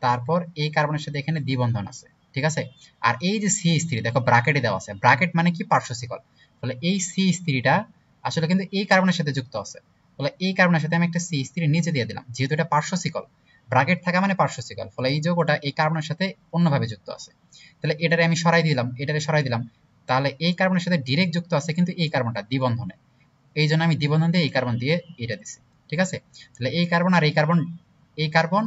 তারপর এই কার্বনের সাথে এখানে দ্বিবন্ধন আছে, ঠিক আছে। আর এই যে CH3 দেখো ব্র্যাকেটে দেওয়া আছে, ব্র্যাকেট মানে কি পার্শ্বশিকল, তাহলে এই CH3টা আসলে কিন্তু এই কার্বনের সাথে যুক্ত আছে, ফলে এই কার্বনের সাথে আমি একটা CH3 নিচে দিয়ে দিলাম, যেহেতু এটা পার্শ্বশিকল, ব্র্যাকেট থাকা মানে পার্শ্বশিকল, ফলে এই যৌগটা এই কার্বনের সাথে অন্যভাবে যুক্ত আছে। তাহলে এটারে আমি সরাই দিলাম, এটারে সরাই দিলাম, তাহলে এই কার্বনের সাথে ডিরেক্ট যুক্ত আছে কিন্তু এই কার্বনটা দ্বিবন্ধনে, এই জন্য আমি দ্বিবন্ধন দিয়ে এই কার্বন দিয়ে এটা দিছি। ঠিক আছে, তাহলে এই কার্বন আর এই কার্বন, এই কার্বন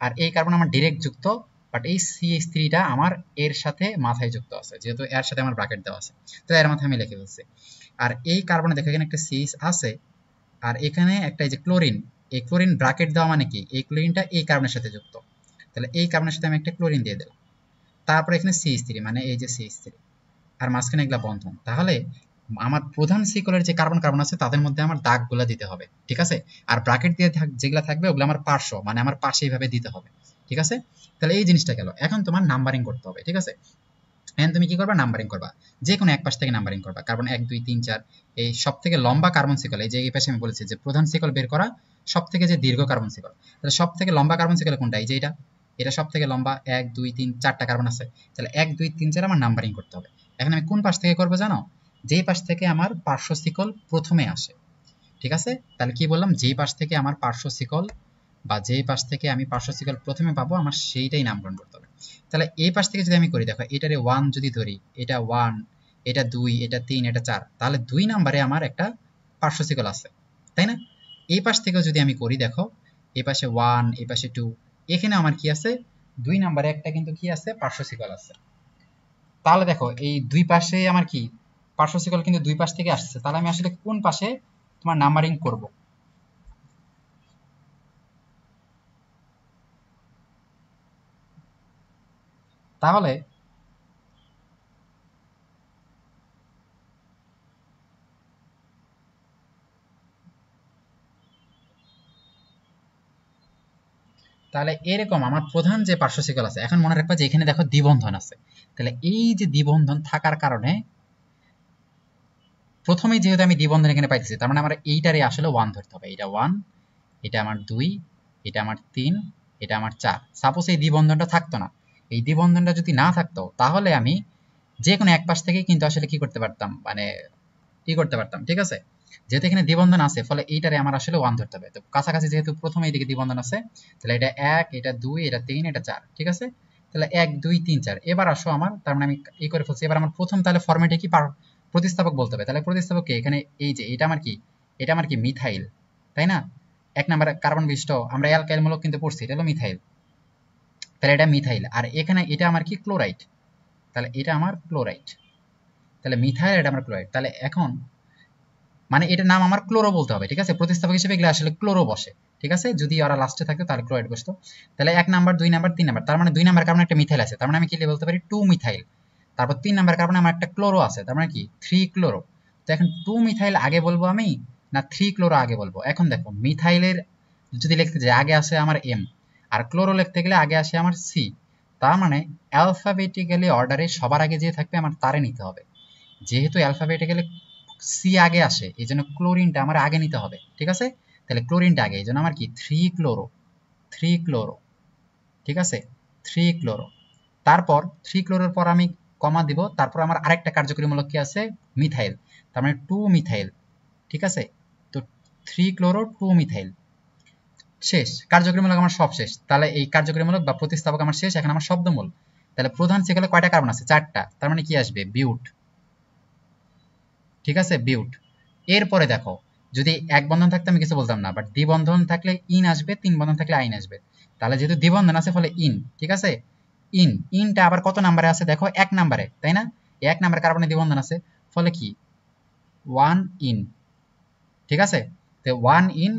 আর এই কার্বন আমার ডিরেক্ট যুক্ত, বাট এই CH3টা আমার এর সাথে মাথায় যুক্ত আছে, যেহেতু এর সাথে আমার ব্র্যাকেট দেওয়া আছে, তো এর মাথায় আমি লিখে ফেলছি। আর এই কার্বনে দেখো এখানে একটা CH আছে, আর এখানে একটা এই যে ক্লোরিন, এই ক্লোরিন ব্র্যাকেট দেওয়া মানে কি, এই ক্লোরিনটা এই কার্বনের সাথে যুক্ত, তাহলে এই কার্বনের সাথে আমি একটা ক্লোরিন দিয়ে দিলাম। তারপরে এখানে CH3 মানে এই যে CH3, আর মাঝখানে এগুলা বন্ধন। তাহলে আমার প্রধান শিকলের যে কার্বন কার্বন আছে তাদের মধ্যে আমার দাগগুলা দিতে হবে, ঠিক আছে। আর ব্র্যাকেট দিয়ে যেগুলা থাকবে ওগুলো আমার পার্শ্ব, মানে আমার পাশে এইভাবে দিতে হবে, ঠিক আছে। তাহলে এই জিনিসটা গেল, এখন তোমার নাম্বারিং করতে হবে, ঠিক আছে। এখন তুমি কি করবা, নাম্বারিং করবা, যে কোনো এক পাশ থেকে নাম্বারিং করবা, কার্বন 1 2 3 4, এই সব থেকে লম্বা কার্বন শিকল, এই যে এই পাশে আমি বলেছি যে প্রধান শিকল বের করা সব থেকে যে দীর্ঘ কার্বন শিকল, তাহলে সব থেকে লম্বা কার্বন শিকল কোনটা, এই যে এটা, এটা সব থেকে লম্বা, 1 2 3 4টা কার্বন আছে, তাহলে 1 2 3 4 আমার নাম্বারিং করতে হবে। এখন আমি কোন পাশ থেকে করবো জানো, যেই পাশ থেকে আমার পার্শ্ব শিকল প্রথমে আসে, ঠিক আছে। তাহলে কি বললাম, যেই পাশ থেকে আমার পার্শ্ব শিকল বা যেই পাশ থেকে আমি পার্শ্ব শিকল প্রথমে পাবো আমার সেইটাই নামকরণ করতে হবে। তাহলে এই পাশ থেকে যদি আমি করি, দেখো এটারে 1 যদি ধরি, এটা 1, এটা 2, এটা 3, এটা 4, তাহলে 2 নম্বরে আমার একটা পার্শ্ব শিকল আছে, তাই না। এই পাশ থেকেও যদি আমি করি, দেখো এই পাশে 1, এই পাশে 2, এখানে আমার কি আছে, 2 নম্বরে একটা কিন্তু কি আছে, পার্শ্ব শিকল আছে। তাহলে দেখো এই দুই পাশে আমার কি পার্শ্ব শিকল কিন্তু দুই পাশ থেকে আসছে, তাহলে আমি আসলে কোন পাশে তোমার নাম্বারিং করব। তাহলে তাহলে এরকম আমার প্রধান যে পার্শ্ব শিকল আছে, এখন মনে রাখবা যে এখানে দেখো দ্বিবন্ধন আছে, তাহলে এই যে দ্বিবন্ধন থাকার কারণে প্রথমে যেহেতু আমি দ্বিবন্ধন এখানে পাইতেছি, তার মানে আমার এইটারে আসলে 1 ধরতে হবে, এটা 1, এটা আমার 2, এটা আমার 3, এটা আমার 4। সাপোজ এই দ্বিবন্ধনটা থাকতো না, এই দ্বিবন্ধনটা যদি না থাকতো তাহলে আমি যে কোনো এক পাশ থেকে কিন্তু আসলে কি করতে পারতাম, মানে কি করতে পারতাম, ঠিক আছে। যেহেতু এখানে দ্বিবন্ধন আছে, ফলে এইটারে আমার আসলে 1 ধরতে হবে। তো কাছাকাছি যেহেতু প্রথমে এইদিকে দ্বিবন্ধন আছে, তাহলে এটা 1, এটা 2, এটা 3, এটা 4, ঠিক আছে। তাহলে 1 2 3 4, এবার আসো আমার, তার মানে আমি এই করে ফেলছি। এবার আমার প্রথম তাহলে ফরম্যাটে কি প্রতিস্থাপক বলতে হবে, তাহলে প্রতিস্থাপক কি, এখানে এই যে এটা আমার কি, এটা আমার কি মিথাইল, তাই না। এক নাম্বার কার্বন বিশিষ্ট আমরা অ্যালকাইল মূলক কিন্তু পড়ছি, এটা হলো মিথাইল, তাহলে এটা মিথাইল। আর এখানে এটা আমার কি, ক্লোরাইড, তাহলে এটা আমার ক্লোরাইড, তাহলে মিথাইল, এটা আমার ক্লোরাইড। তাহলে এখন মানে এটার নাম আমার ক্লোরো বলতে হবে, ঠিক আছে। প্রতিস্থাপক হিসেবে এগুলো আসলে ক্লোরো বসে, ঠিক আছে। যদি ওরা লাস্টে থাকতো তাহলে ক্লোরাইড বসতো। তাহলে 1 নাম্বার 2 নাম্বার 3 নাম্বার, তার মানে 2 নাম্বার কার্বনে একটা মিথাইল আছে, তার মানে আমি কি বলতে পারি 2 মিথাইল। তারপর 3 নাম্বার কার্বনে আমার একটা ক্লোরো আছে, তার মানে কি 3 ক্লোরো। তো এখন 2 মিথাইল আগে বলবো আমি না 3 ক্লোরো আগে বলবো। এখন দেখো মিথাইলের যদি লিখতে যাই আগে আসে আমার এম, আর ক্লোরো লিখতে গেলে আগে আসে আমার সি। তার মানে অ্যালফাবেটিক্যালি অর্ডারে সবার আগে যে থাকবে আমার তারে নিতে হবে। যেহেতু অ্যালফাবেটিক্যালি সি আগে আসে, এই জন্য ক্লোরিনটা আমার আগে নিতে হবে, ঠিক আছে। তাহলে ক্লোরিনটা আগে, এই জন্য আমার কি 3 ক্লোরো, 3 ক্লোরো, ঠিক আছে, 3 ক্লোরো। তারপর 3 ক্লোরোর পর আমি কমা দিব, তারপর আমার আরেকটা কার্যকরীমূলক কি আছে, মিথাইল, তার মানে 2 মিথাইল, ঠিক আছে। তো 3 ক্লোরো 2 মিথাইল, শেষ কার্যকরীমূলক আমার সব শেষ। তাহলে এই কার্যকরীমূলক বা প্রতিস্থাপক আমার শেষ, এখন আমার শব্দমূল। তাহলে প্রধান শিকলে কয়টা কার্বন আছে, 4টা, তার মানে কি আসবে, বিউট, ঠিক আছে, বিউট। এরপরে দেখো যদি এক বন্ধন থাকতে আমি কিছু বলতাম না, বাট দ্বিবন্ধন থাকলে ইন আসবে, 3 বন্ধন থাকলে আইন আসবে। তাহলে যেহেতু দ্বিবন্ধন আছে ফলে ইন, ঠিক আছে। ইনটা আবার কত নাম্বারে আছে, দেখো 1 নাম্বারে, তাই না। 1 নাম্বার কার্বনে দ্বিবন্ধন আছে, ফলে কি 1 ইন, ঠিক আছে। তো 1 ইন,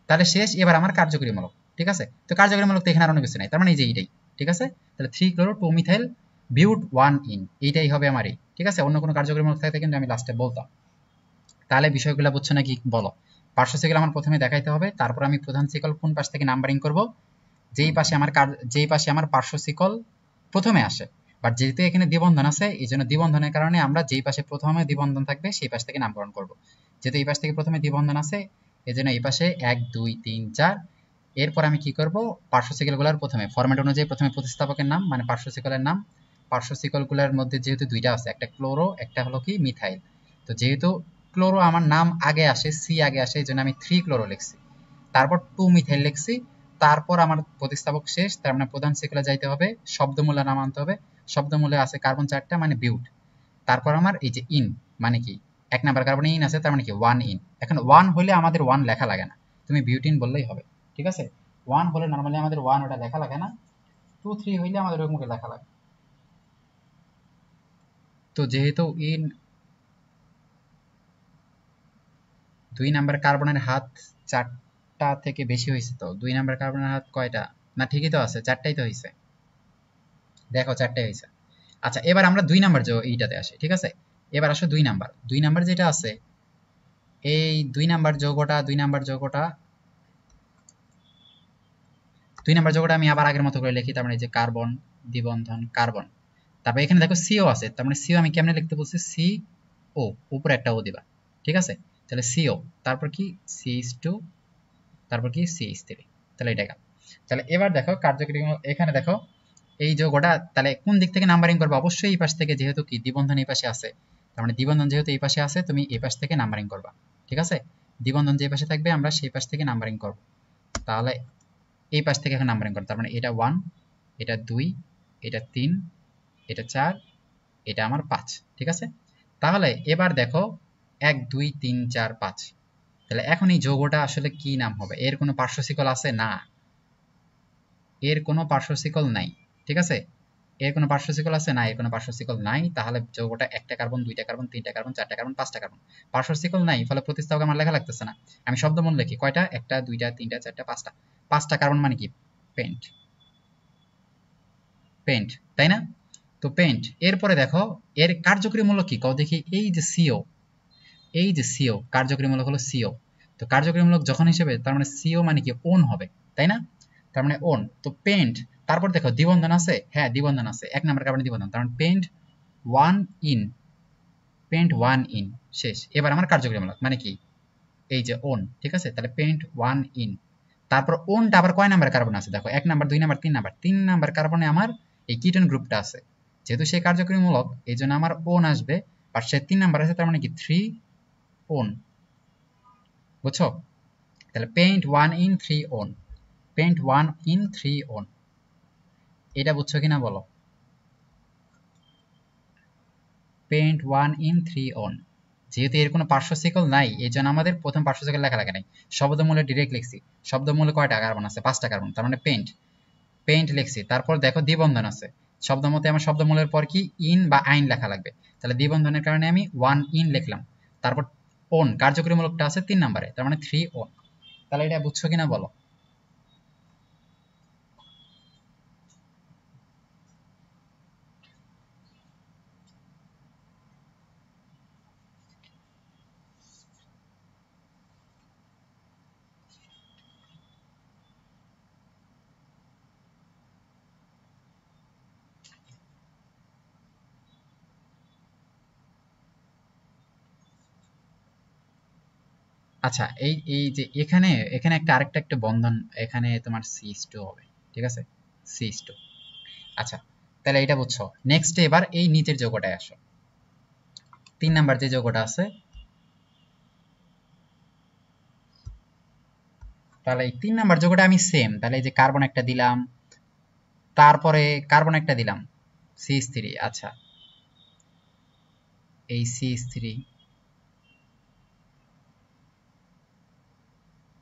তাহলে শেষ। এবার আমার কার্যকরীমূলক, ঠিক আছে। তো কার্যকরীমূলক তো এখানে আর অন্য কিছু নাই, তার মানে এই যে এইটাই, ঠিক আছে। তাহলে 3 ক্লোরো 2 মিথাইল বিউট 1 ইন, এইটাই হবে আমার এই, ঠিক আছে। অন্য কোনো কার্যকরীমূলক থাকতে কিন্তু আমি লাস্টে বলতাম। তাহলে বিষয়গুলো বুঝছো নাকি বলো। পার্শ্ব শিকল আমার প্রথমে দেখাইতে হবে, তারপর আমি প্রধান শিকল কোন পাশ থেকে নাম্বারিং করব, যেই পাশে আমার পার্শ্ব শিকল প্রথমে আসে। বাট যেহেতু এখানে দ্বিবন্ধন আছে, এই জন্য দ্বিবন্ধনের কারণে আমরা যেই পাশে প্রথমে দ্বিবন্ধন থাকবে সেই পাশ থেকে নামকরণ করব। যেহেতু এই পাশ থেকে প্রথমে দ্বিবন্ধন আছে, এই জন্য এই পাশে 1 2 3 4। এরপর আমি কি করব, পার্শ্ব শিকলগুলোর প্রথমে ফরম্যাট অনুযায়ী প্রথমে প্রতিস্থাপকের নাম মানে পার্শ্ব শিকলের নাম। পার্শ্ব শিকলগুলোর মধ্যে যেহেতু দুইটা আছে, একটা ক্লোরো, একটা হলো কি মিথাইল। তো যেহেতু ক্লোরো আমার নাম আগে আসে, সি আগে আসে, এই জন্য আমি 3 ক্লোরো লিখছি, তারপর 2 মিথাইল লিখছি, তারপর আমার প্রতিস্থাপক শেষ, তার মানে প্রধান সাইকেলে যাইতে হবে, শব্দমূলে নাম আনতে হবে, শব্দমূলে আছে কার্বন 4টা মানে বিউট, তারপর আমার এই যে ইন মানে কি 1 নাম্বার কার্বনে ইন আছে, তার মানে কি 1 ইন। এখন 1 হলে আমাদের 1 লেখা লাগে না, তুমি বিউটিন বললেই হবে, ঠিক আছে। 1 হলে নরমালি আমাদের 1 ওটা লেখা লাগে না, 2 3 হইলে আমাদের ওই মুখে লেখা লাগে। তো যেহেতু ইন 2 নাম্বার কার্বনের হাত 4টা থেকে বেশি হয়েছে, তো 2 নাম্বার কার্বনের হাত কয়টা, না ঠিকই তো আছে, 4টাই তো হয়েছে, দেখো 4টাই হয়েছে। আচ্ছা এবার আমরা 2 নাম্বার যে এইটাতে আসি, ঠিক আছে। এবার আসো 2 নাম্বার যেটা আছে, এই 2 নাম্বার যৌগটা 2 নাম্বার যৌগটা আমি আবার আগের মতো করে লিখি, তার মানে এই যে কার্বন দ্বিবন্ধন কার্বন, তারপর এখানে দেখো সিও আছে, তার মানে সিও আমি কেমনে লিখতে বলছি, সি ও উপরে একটা ও দিবা, ঠিক আছে। তাহলে সিও, তারপর কি CH2, তারপর কি CH3, তাহলে এটা গেল। তাহলে এবার দেখো কার্যকরী এখানে দেখো এই যৌগটা তাহলে কোন দিক থেকে নাম্বারিং করবে, অবশ্যই এই পাশ থেকে, যেহেতু কি দ্বিবন্ধন এই পাশে আছে, তার মানে দ্বিবন্ধন যেহেতু এই পাশে আছে তুমি এই পাশ থেকে নাম্বারিং করবা, ঠিক আছে। দ্বিবন্ধন যে পাশে থাকবে আমরা সেই পাশ থেকে নাম্বারিং করব, তাহলে এই পাশ থেকে এখন নাম্বারিং করব, তার মানে এটা 1, এটা 2, এটা 3, এটা 4, এটা আমার 5, ঠিক আছে। তাহলে এবার দেখো 1 2 3 4 5, তাহলে এখন এই যৌগটা আসলে কি নাম হবে, এর কোনো পার্শ্বশিকল আছে না, এর কোনো পার্শ্বশিকল নাই, ঠিক আছে। এর কোনো পার্শ্বশিকল আছে না, এর কোনো পার্শ্বশিকল নাই, তাহলে যৌগটা 1টা কার্বন 2টা কার্বন 3টা কার্বন 4টা কার্বন 5টা কার্বন, পার্শ্বশিকল নাই, ফলে প্রতিস্থাপক আমার লেখা লাগতেছে না। আমি শব্দমূল লিখি কয়টা, 1টা 2টা 3টা 4টা 5টা, 5টা কার্বন মানে কি পেন্ট, পেন্ট, তাই না। তো পেন্ট, এরপরে দেখো এর কার্যকরী মূল্য কি কও দেখি, এই যে সিও, এই যে সিও কার্যকরী মূলক হলো সিও, তো কার্যকরী মূলক যখন হিসেবে তার মানে সিও মানে কি ওন হবে, তাই না, তার মানে ওন। তো পেন্ট, তারপর দেখো দ্বিবন্ধন আছে, হ্যাঁ দ্বিবন্ধন আছে, 1 নাম্বার কার্বনে দ্বিবন্ধন, তার মানে পেন্ট 1 ইন, পেন্ট 1 ইন, শেষ। এবার আমার কার্যকরী মূলক মানে কি এই যে ওন, ঠিক আছে, তাহলে পেন্ট 1 ইন। তারপর ওনটা আবার কয় নাম্বার কার্বন আছে দেখো, 1 নাম্বার 2 নাম্বার 3 নাম্বার কার্বনে আমার এই কিটোন গ্রুপটা আছে, যেহেতু সেই কার্যকরী মূলক এই জন্য আমার ওন আসবে, আর সে 3 নাম্বার আছে, তার মানে কি 3 ওন, বুঝছো। তাহলে পেইন্ট 1 ইন 3 ওন, পেইন্ট 1 ইন 3 ওন, এটা বুঝছো কিনা বলো, পেইন্ট 1 ইন 3 ওন। যেহেতু এর কোনো পার্শ্বশিকল নাই এই জন্য আমাদের প্রথম পার্শ্বশিকল লেখা লাগে নাই, শব্দমূলে ডিরেক্ট লিখছি, শব্দমূলে কয়টা কার্বন আছে 5টা কার্বন, তার মানে পেইন্ট, পেইন্ট লিখছি। তারপর দেখো দ্বিবন্ধন আছে, শব্দমতে আমার শব্দমূলের পর কি ইন বা আইন লেখা লাগবে, তাহলে দ্বিবন্ধনের কারণে আমি 1 ইন লিখলাম, তারপর ওন কার্যকরী মূলকটা আছে 3 নম্বরে, তার মানে 3 ওন। তাহলে এটা বুঝছো কিনা বলো। আচ্ছা এই এই যে এখানে এখানে একটা আরেকটা একটা বন্ধন, এখানে তোমার CH2 হবে, ঠিক আছে, CH2। আচ্ছা তাহলে এটা বুঝছো, নেক্সট এবার এই নিচের যৌগটায় আসো, 3 নাম্বার যে যৌগটা আছে, তাহলে এই 3 নাম্বার যৌগটা আমি সেম, তাহলে এই যে কার্বন একটা দিলাম, তারপরে কার্বন একটা দিলাম CH3, আচ্ছা এই CH3,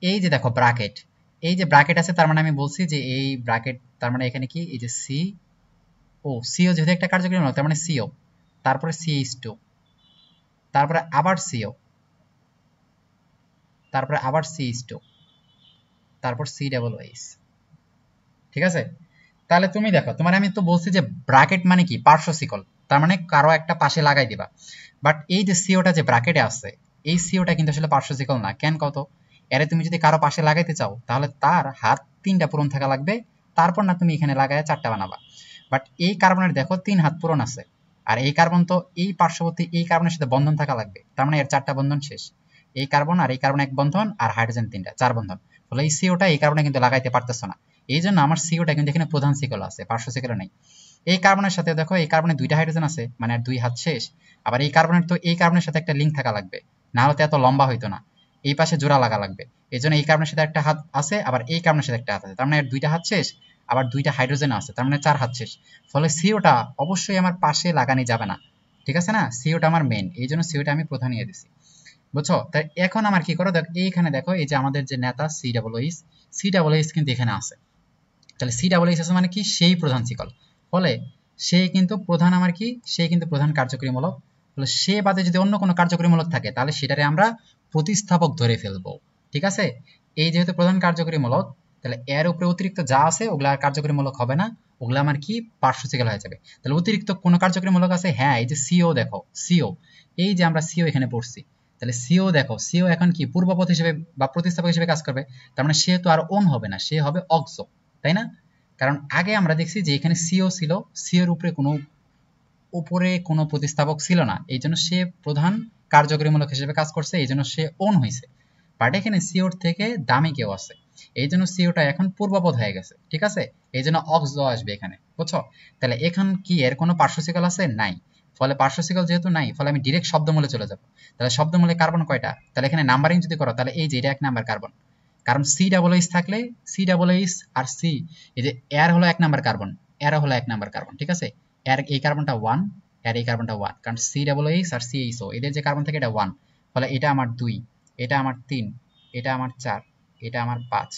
এই যে দেখো ব্র্যাকেট, এই যে ব্র্যাকেট আছে, তার মানে আমি বলছি যে এই ব্র্যাকেট, তার মানে এখানে কি এই যে সি ও সিও, যেহেতু একটা কার্যকরী মূলক তার মানে সিও, তারপরে CH2, তারপরে আবার সিও, তারপরে আবার CH2, তারপর COOH, ঠিক আছে। তাহলে তুমি দেখো, তোমার আমি তো বলছি যে ব্র্যাকেট মানে কি পার্শ্বশিকল, তার মানে কারো একটা পাশে লাগাই দিবা, বাট এই যে সিওটা যে ব্র্যাকেটে আছে, এই সিওটা কিন্তু আসলে পার্শ্বশিকল না, কেন কত, এরে তুমি যদি কারো পাশে লাগাইতে চাও তাহলে তার হাত 3টা পূরণ থাকা লাগবে, তারপর না তুমি এখানে লাগায় 4টা বানাবা, বাট এই কার্বনের দেখো 3 হাত পূরণ আছে, আর এই কার্বন তো এই পার্শ্ববর্তী এই কার্বনের সাথে বন্ধন থাকা লাগবে, তার মানে এর 4টা বন্ধন শেষ, এই কার্বন আর এই কার্বন এক বন্ধন, আর হাইড্রোজেন 3টা 4 বন্ধন, ফলে এই সিওটা এই কার্বনে কিন্তু লাগাইতে পারতেছো না, এই জন্য আমার সিওটা কিন্তু এখানে প্রধান শিকল আছে, পার্শ্ব শিকল নেই। এই কার্বনের সাথে দেখো এই কার্বনে 2টা হাইড্রোজেন আছে, মানে আর 2 হাত শেষ, আবার এই কার্বনের তো এই কার্বনের সাথে একটা লিঙ্ক থাকা লাগবে, না হলে তো এত লম্বা হইতো না। এই পাশে জোড়া লাগা লাগবে। এই জন্য এই কার্বনের সাথে একটা হাত আছে, আবার এই কার্বনের সাথে একটা হাত আছে, তার মানে দুইটা হাত শেষ। আবার দুইটা হাইড্রোজেন আছে, তার মানে 4 হাত শেষ। ফলে সিওটা অবশ্যই আমার পাশে লাগানি যাবে না, ঠিক আছে না? সিওটা আমার মেন, এই জন্য সিওটা আমি প্রধান নিয়ে দিছি, বুঝছো? তাই এখন আমার কি করো, দেখো এইখানে দেখো, এই যে আমাদের যে নেতা সি ডাবল এইচ কিন্তু এখানে আছে। তাহলে সি ডাবল এইচ আছে মানে কি, সেই প্রধান শিকল। ফলে সে কিন্তু প্রধান আমার কি, সে কিন্তু প্রধান কার্যকরী মূলক। ফলে সে বাদে যদি অন্য কোনো কার্যকরী মূলক থাকে তাহলে সেটারে আমরা প্রতিস্থাপক ধরে ফেলবো, ঠিক আছে? এই যেহেতু প্রধান কার্যকরী মূলক, তাহলে এর উপরে অতিরিক্ত যা আছে ওগুলা আর কার্যকরী মূলক হবে না, ওগুলা আমার কি পার্শ্বশিকল হয়ে যাবে। তাহলে অতিরিক্ত কোনো কার্যকরী মূলক আছে, হ্যাঁ, এই যে সিও, দেখো সিও, এই যে আমরা সিও এখানে পড়ছি, তাহলে সিও দেখো, সিও এখন কি পূর্বপদ হিসেবে বা প্রতিস্থাপক হিসেবে কাজ করবে। তার মানে সে তো আর ওন হবে না, সে হবে অক্সো, তাই না? কারণ আগে আমরা দেখছি যে এখানে সিও ছিল, সিওর উপরে কোনো প্রতিস্থাপক ছিল না, এই জন্য সে প্রধান কার্যকরীমূলক হিসেবে কাজ করছে, এই জন্য সে ওন হয়েছে। বাট এখানে সিওর থেকে দামি কেউ আছে, এই জন্য সিওটা এখন পূর্বপদ হয়ে গেছে, ঠিক আছে? এই জন্য অক্স আসবে এখানে, বুঝছো? তাহলে এখন কি এর কোনো পার্শ্বশিকল আছে? নাই। ফলে পার্শ্বশিকল যেহেতু নাই, ফলে আমি ডিরেক্ট শব্দমূলে চলে যাব। তাহলে শব্দমূলে কার্বন কয়টা? তাহলে এখানে নাম্বারিং যদি করো, তাহলে এই যে এটা 1 নাম্বার কার্বন। কারণ সি থাকলে সি আর সি, এই যে এর হলো 1 নাম্বার কার্বন, এর হলো 1 নাম্বার কার্বন, ঠিক আছে? এর এই কার্বনটা 1, এর এই কার্বনটা 1, কারণ সি আর সিএইচও এদের যে কার্বন থাকে এটা 1। ফলে এটা আমার 2, এটা আমার 3, এটা আমার 4, এটা আমার 5,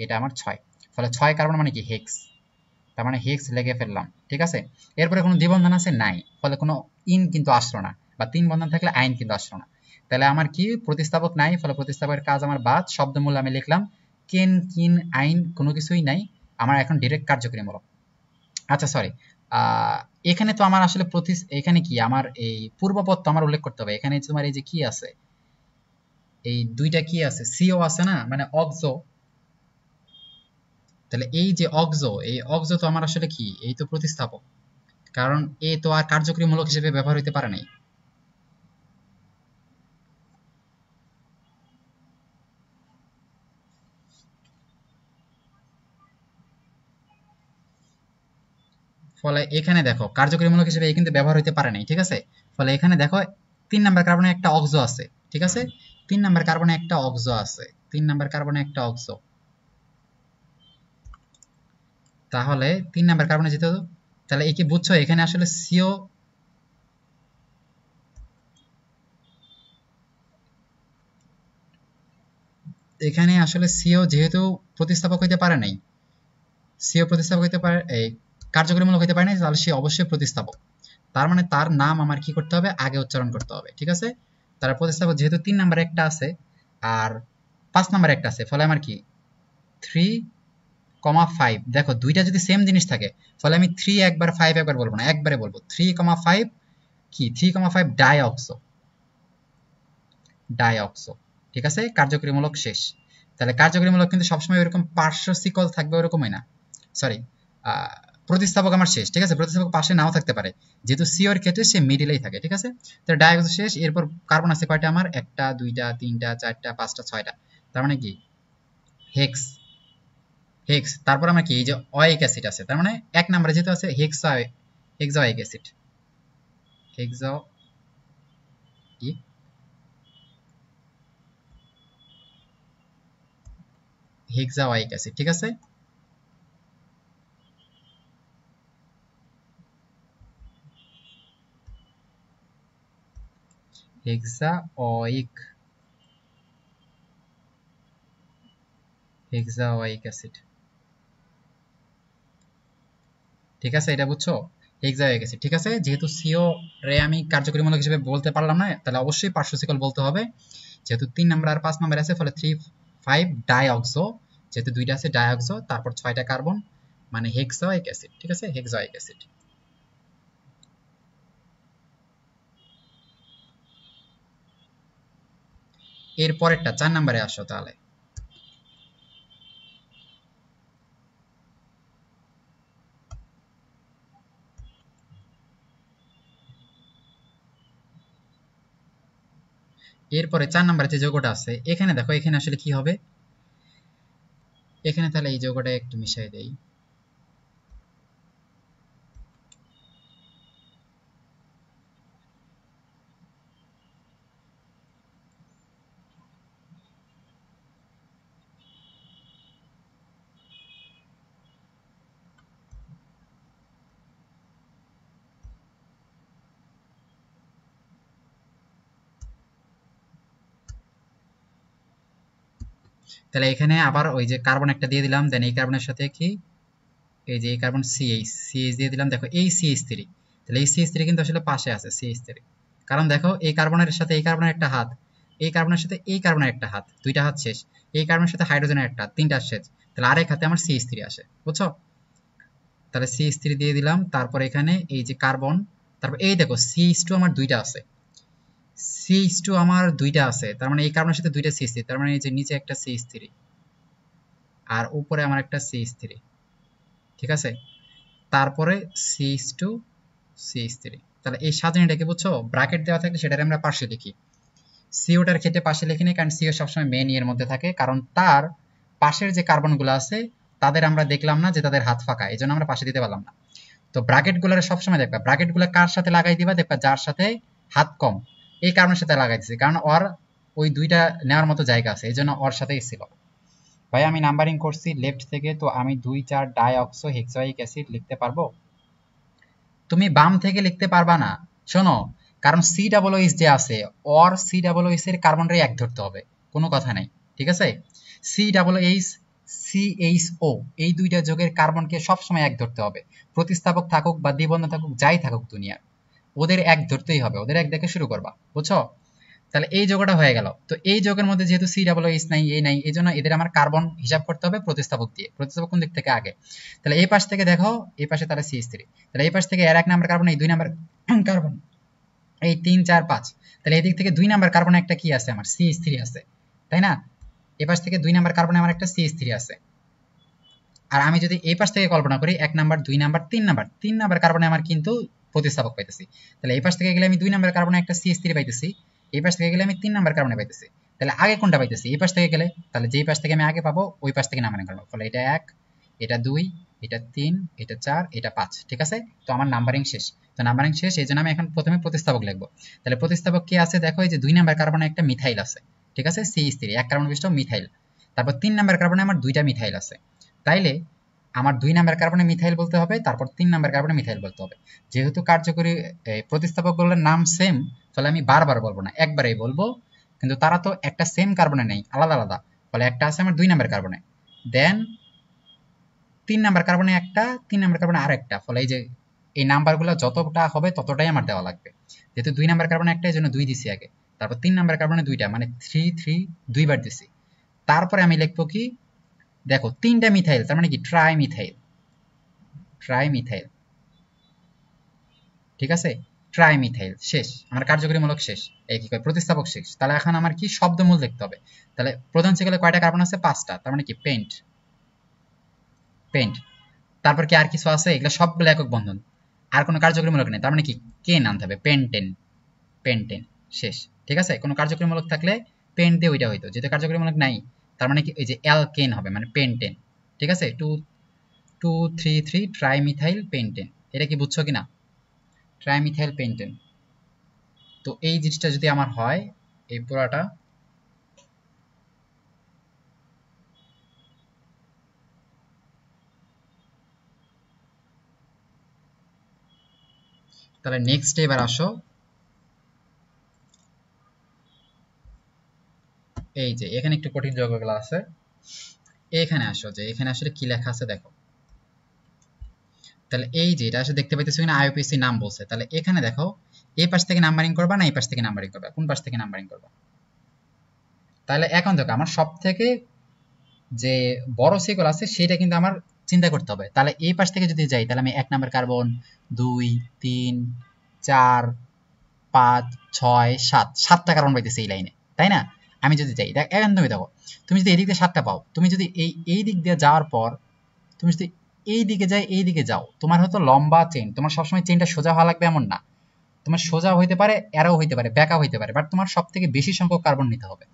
এটা আমার 6। ফলে 6 কার্বন মানে কি হেক্স, তার মানে হেক্স লেগে ফেললাম, ঠিক আছে? এরপরে কোনো দ্বিবন্ধন আছে? নাই। ফলে কোনো ইন কিন্তু আসলো না, বা 3 বন্ধন থাকলে আইন কিন্তু আসলো না। তাহলে আমার কি প্রতিস্থাপক নাই, ফলে প্রতিস্থাপকের কাজ আমার বাদ। শব্দমূল আমি লিখলাম, কেন কিন আইন কোনো কিছুই নাই, আমার এখন ডিরেক্ট কার্যকরীমূলক। আচ্ছা সরি, এখানে তো আমার আসলে এখানে কি আমার এই পূর্বপদ তো আমার উল্লেখ করতে হবে। এখানে তোমার এই যে কি আছে, এই দুইটা কি আছে, সিও আছে না, মানে অক্সো। তাহলে এই যে অক্সো, এই অক্সো তো আমার আসলে কি, এই তো প্রতিস্থাপক, কারণ এ তো আর কার্যকরী মূলক হিসেবে ব্যবহার হইতে পারে নাই। ফলে এখানে দেখো কার্যকরী মূলক হিসেবে এ কিন্তু ব্যবহার হইতে পারে নাই, ঠিক আছে? ফলে এখানে দেখো 3 নাম্বার কার্বনে একটা অক্সো আছে, ঠিক আছে? 3 নাম্বার কার্বনে একটা অক্সো আছে, 3 নাম্বার কার্বনে একটা অক্সো। তাহলে 3 নাম্বার কার্বনে যেতে হতো, তাহলে এই কি বুঝছো, এখানে আসলে সিও, এখানে আসলে সিও যেহেতু প্রতিস্থাপক হইতে পারে নাই, সিও প্রতিস্থাপক হইতে পারে, এই কার্যকরীমূলক হইতে পারে নাই, তাহলে সে অবশ্যই প্রতিস্থাপক। তার মানে তার নাম আমার কি করতে হবে, আগে উচ্চারণ করতে হবে, ঠিক আছে? তার প্রতিস্থাপক যেহেতু 3 নাম্বারে একটা আছে আর 5 নাম্বারে একটা আছে, ফলে আমার কি 3,5, দেখো দুইটা যদি সেম জিনিস থাকে, ফলে আমি 3 একবার 5 একবার বলবো না, একবারে বলবো 3,5 কি 3,5 ডাইঅক্সো, ডাইঅক্সো, ঠিক আছে? কার্যকরীমূলক শেষ। তাহলে কার্যকরীমূলক কিন্তু সবসময় ওরকম পার্শ্বশিকল থাকবে ওরকমই না, সরি, প্রতিস্থাপক আমার শেষ, ঠিক আছে? প্রতিস্থাপক পাশে নাও থাকতে পারে, যেহেতু সিওর ক্ষেত্রে সে মিডিলেই থাকে, ঠিক আছে? তো ডাইঅক্সো শেষ। এরপর কার্বন আছে কয়টা আমার, একটা, দুইটা, তিনটা, চারটা, পাঁচটা, ছয়টা। তার মানে কি হেক্স, হেক্স। তারপর আমার কি এই যে অয়েক অ্যাসিড আছে, তার মানে 1 নম্বরে যেহেতু আছে হেক্সাওয়িক অ্যাসিড, হেক্সাও হেক্সাওয়িক অ্যাসিড, ঠিক আছে? হেক্সাওয়িক, হেক্সাওয়িক অ্যাসিড, ঠিক আছে? এটা বুঝছো, হেক্সাওয়িক অ্যাসিড, ঠিক আছে? যেহেতু সিও রে আমি কার্যকরীমূলক হিসেবে বলতে পারলাম না, তাহলে অবশ্যই পার্শ্বশিকল বলতে হবে। যেহেতু 3 নাম্বার আর 5 নাম্বার আছে, ফলে 3,5 ডাইঅক্সো, যেহেতু দুইটা আছে ডাইঅক্সো, তারপর 6টা কার্বন, মানে হেক্সাওয়িক অ্যাসিড, ঠিক আছে? হেক্সাওয়িক অ্যাসিড। এর পরেরটা 4 নাম্বারে আসো তাহলে। এরপরে 4 নাম্বারে যে যৌগটা আছে, এখানে দেখো, এখানে আসলে কি হবে, এখানে তাহলে এই যৌগটা একটু মিশাই দেই। তাহলে এখানে আবার ওই যে কার্বন একটা দিয়ে দিলাম, দেন এই কার্বনের সাথে কি এই যে এই কার্বন সিএইচ দিয়ে দিলাম। দেখো এই CH3, তাহলে এই CH3 কিন্তু আসলে পাশে আছে CH3, কারণ দেখো এই কার্বনের সাথে এই কার্বনের একটা হাত, এই কার্বনের সাথে এই কার্বনের একটা হাত, দুইটা হাত শেষ, এই কার্বনের সাথে হাইড্রোজেনের একটা, তিনটা শেষ, তাহলে আরেক হাতে আমার CH3 আসে, বুঝছো? তাহলে CH3 দিয়ে দিলাম, তারপর এখানে এই যে কার্বন, তারপর এই দেখো CH2 আমার দুইটা আছে, CH2 আমার দুইটা আছে, তার মানে এই কার্বনের সাথে দুইটা CH3, তার মানে এই যে নিচে একটা CH3 আর উপরে আমার একটা CH3, ঠিক আছে? তারপরে CH2 CH3, তাহলে এই সাজানিটাকে বুঝছো, ব্র্যাকেট দেওয়া থাকলে সেটারে আমরা পাশে লিখি। সিওটার ক্ষেত্রে পাশে লিখি না, কারণ সিও সবসময় মেন এর মধ্যে থাকে, কারণ তার পাশের যে কার্বনগুলো আছে তাদের আমরা দেখলাম না যে তাদের হাত ফাঁকা, এই জন্য আমরা পাশে দিতে পারলাম না। তো ব্র্যাকেট গুলার সবসময় দেখবা, ব্র্যাকেট গুলা কার সাথে লাগাই দিবা, দেখবা যার সাথে হাত কম, এই কারণের সাথে লাগাই দিছি, কারণ ওর ওই দুইটা নেওয়ার মতো জায়গা আছে, এই জন্য ওর সাথেই ছিল। ভাই আমি নাম্বারিং করছি লেফট থেকে, তো আমি 2,4 ডাইঅক্সো হেক্সাইক অ্যাসিড লিখতে পারবো? তুমি বাম থেকে লিখতে পারবা না, শোনো, কারণ COOH যে আছে ওর COOH এর কার্বনটাই এক ধরতে হবে, কোনো কথা নাই, ঠিক আছে? COOH CHO এই দুইটা যোগের কার্বনকে সবসময় এক ধরতে হবে, প্রতিস্থাপক থাকুক বা দ্বিবন্ধ থাকুক যাই থাকুক দুনিয়ার, ওদের এক ধরতেই হবে, ওদের এক দেখে শুরু করবা, বুঝছো? তাহলে এই যোগটা হয়ে গেল। তো এই যোগের মধ্যে যেহেতু COOH নাই, এই নাই, এই জন্য এদের আমার কার্বন হিসাব করতে হবে প্রতিস্থাপক দিয়ে। প্রতিস্থাপক কোন দিক থেকে আগে? তাহলে এই পাশ থেকে দেখো, এই পাশে তাহলে CH3, তাহলে এই পাশ থেকে এর 1 নাম্বার কার্বন, এই 2 নাম্বার কার্বন, এই 3 4 5, তাহলে এই দিক থেকে 2 নাম্বার কার্বনে একটা কি আছে আমার CH3 আছে, তাই না? এই পাশ থেকে 2 নাম্বার কার্বনে আমার একটা CH3 আছে। আর আমি যদি এই পাশ থেকে কল্পনা করি 1 নাম্বার 2 নাম্বার 3 নাম্বার কার্বনে আমার কিন্তু প্রতিস্থাপক পাইতেছি, তাহলে এই পাশ থেকে গেলে আমি 2 নাম্বার কার্বনে একটা CH3 পাইতেছি, এই পাশ থেকে গেলে আমি 3 নাম্বার কার্বনে পাইতেছি, তাহলে আগে কোনটা পাইতেছি? এই পাশ থেকে গেলে, তাহলে যেই পাশ থেকে আমি আগে পাবো ওই পাশ থেকে নাম্বারিং করবো, ফলে এটা 1, এটা 2, এটা 3, এটা 4, এটা 5, ঠিক আছে? তো আমার নাম্বারিং শেষ। তো নাম্বারিং শেষ, এই জন্য আমি এখন প্রথমে প্রতিস্থাপক লিখবো। তাহলে প্রতিস্থাপক কি আছে দেখো, এই যে 2 নাম্বার কার্বনে একটা মিথাইল আছে, ঠিক আছে? CH3 এক কার্বন বিশিষ্ট মিথাইল, তারপর 3 নাম্বার কার্বনে আমার দুইটা মিথাইল আছে, তাইলে আমার 2 নাম্বার কার্বনে মিথাইল বলতে হবে, তারপর 3 নাম্বার কার্বনে মিথাইল বলতে হবে। যেহেতু কার্যকরী প্রতিস্থাপকগুলোর নাম সেম, ফলে আমি বারবার বলবো না, একবারেই বলবো, কিন্তু তারা তো একটা সেম কার্বনে নেই, আলাদা আলাদা, ফলে একটা আছে আমার 2 নাম্বার কার্বনে, দেন 3 নাম্বার কার্বনে একটা, 3 নাম্বার কার্বনে আরেকটা, ফলে এই যে এই নাম্বারগুলো যতটা হবে ততটাই আমার দেওয়া লাগবে। যেহেতু 2 নাম্বার কার্বনে একটা, এই জন্য 2 দিছি আগে, তারপর 3 নাম্বার কার্বনে দুইটা, মানে 3 3 দুইবার দিছি। তারপরে আমি লিখবো কি, দেখো 3টা মিথাইল, তার মানে কি ট্রাইমিথাইল, ট্রাইমিথাইল, ঠিক আছে? ট্রাইমিথাইল শেষ, আমার কার্যকরীমূলক শেষ, এই কি কয় প্রতিস্থাপক শেষ। তাহলে এখন আমার কি শব্দমূল দেখতে হবে, তাহলে প্রধান সাইকেলে কয়টা কার্বন আছে? 5টা, তার মানে কি পেন্ট, পেন্ট। তারপর কি আর কিছু আছে? এগুলো সবগুলো একক বন্ধন, আর কোনো কার্যকরীমূলক নেই, তার মানে কি কেন আনতে হবে, পেন্টেন, পেন্টেন শেষ, ঠিক আছে? কোনো কার্যকরীমূলক থাকলে পেন্ট দিয়ে ওইটা হইতো, যেহেতু কার্যকরীমূলক নাই, তার মানে কি এই যে অ্যালকেন হবে, মানে পেন্টেন, ঠিক আছে? 2 2 3 3 ট্রাইমিথাইল পেন্টেন, এটা কি বুঝছো কিনা? Trimethyl pentane. তো এই জিনিসটা যদি আমার হয়, এই পুরাটা, তাহলে নেক্সট এবার আসো, এই যে এখানে একটু কঠিন যৌগগুলো আছে, এখানে আসো, যে এখানে আসলে কি লেখা আছে দেখো। তাহলে এই যে এটা আসলে দেখতে পাইতেছো কিনা, আইইউপিএসসি নাম বলছে, তাহলে এখানে দেখো এই পাশ থেকে নাম্বারিং করবা না এই পাশ থেকে নাম্বারিং করবা, কোন পাশ থেকে নাম্বারিং করবা? তাহলে এখন দেখো আমার সব থেকে যে বড় সিকল আছে সেটা কিন্তু আমার চিন্তা করতে হবে। তাহলে এই পাশ থেকে যদি যাই, তাহলে আমি 1 নাম্বার কার্বন 2 3 4 5 6 7 7টা কার্বন পাইতেছি এই লাইনে, তাই না? আমি যদি যাই, দেখ এখন তুমি দেখো, তুমি যদি এই দিক দিয়ে 7টা পাও, তুমি যদি এই দিক দিয়ে যাওয়ার পর তুমি যদি এই দিকে যাই, এই দিকে যাও, তোমার হয়তো লম্বা চেইন, তোমার সবসময় চেইনটা সোজা হওয়া লাগবে এমন না, তোমার সোজা হইতে পারে, অ্যারো হইতে পারে, ব্যাকা হইতে পারে, বাট তোমার সব থেকে বেশি সংখ্যক কার্বন নিতে হবে।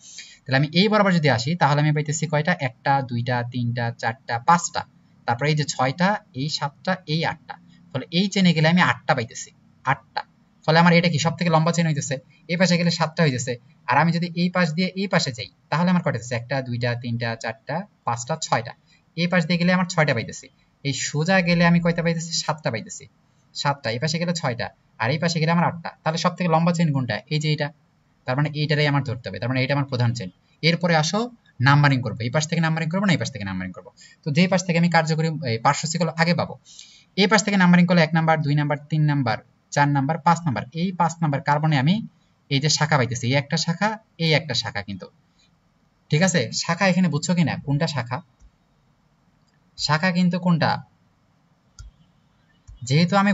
তাহলে আমি এই বরাবর যদি আসি, তাহলে আমি পাইতেছি কয়টা? 1টা 2টা 3টা 4টা 5টা, তারপরে এই যে 6টা, এই 7টা, এই 8টা, ফলে এই চেনে গেলে আমি 8টা পাইতেছি, 8টা, ফলে আমার এটা কি সব থেকে লম্বা চেন হইতেছে। এই পাশে গেলে 7টা হইতেছে, আর আমি যদি এই পাশ দিয়ে এই পাশে যাই, তাহলে আমার কয়টা হচ্ছে? 1টা 2টা 3টা 4টা 5টা 6টা, এই পাশ দিয়ে গেলে আমার 6টা পাইতেছি, এই সোজা গেলে আমি কয়টা পাইতেছি? 7টা পাইতেছি, 7টা, এই পাশে গেলে 6টা, আর এই পাশে গেলে আমার 8টা, তাহলে সব থেকে লম্বা চেন কোনটা? এই যে এটা, তার মানে এইটারই আমার ধরতে হবে, তার মানে এটা আমার প্রধান চেন। এরপরে আসো নাম্বারিং করবো, এই পাশ থেকে নাম্বারিং করবো না এই পাশ থেকে নাম্বারিং করবো। তো যে পাশ থেকে আমি কার্যকরী পার্শ্বশিকল আগে পাবো, এই পাশ থেকে নাম্বারিং করলে 1 number 2 number 3 number 4 number 5 number, এই 5 নাম্বার কার্বনে আমি এই যে শাখা পাইতেছি, এই একটা শাখা এই একটা শাখা, কিন্তু ঠিক আছে শাখা এখানে বুঝছো কিনা কোনটা শাখা, শাখা কিন্তু কোনটা, যেহেতু আমি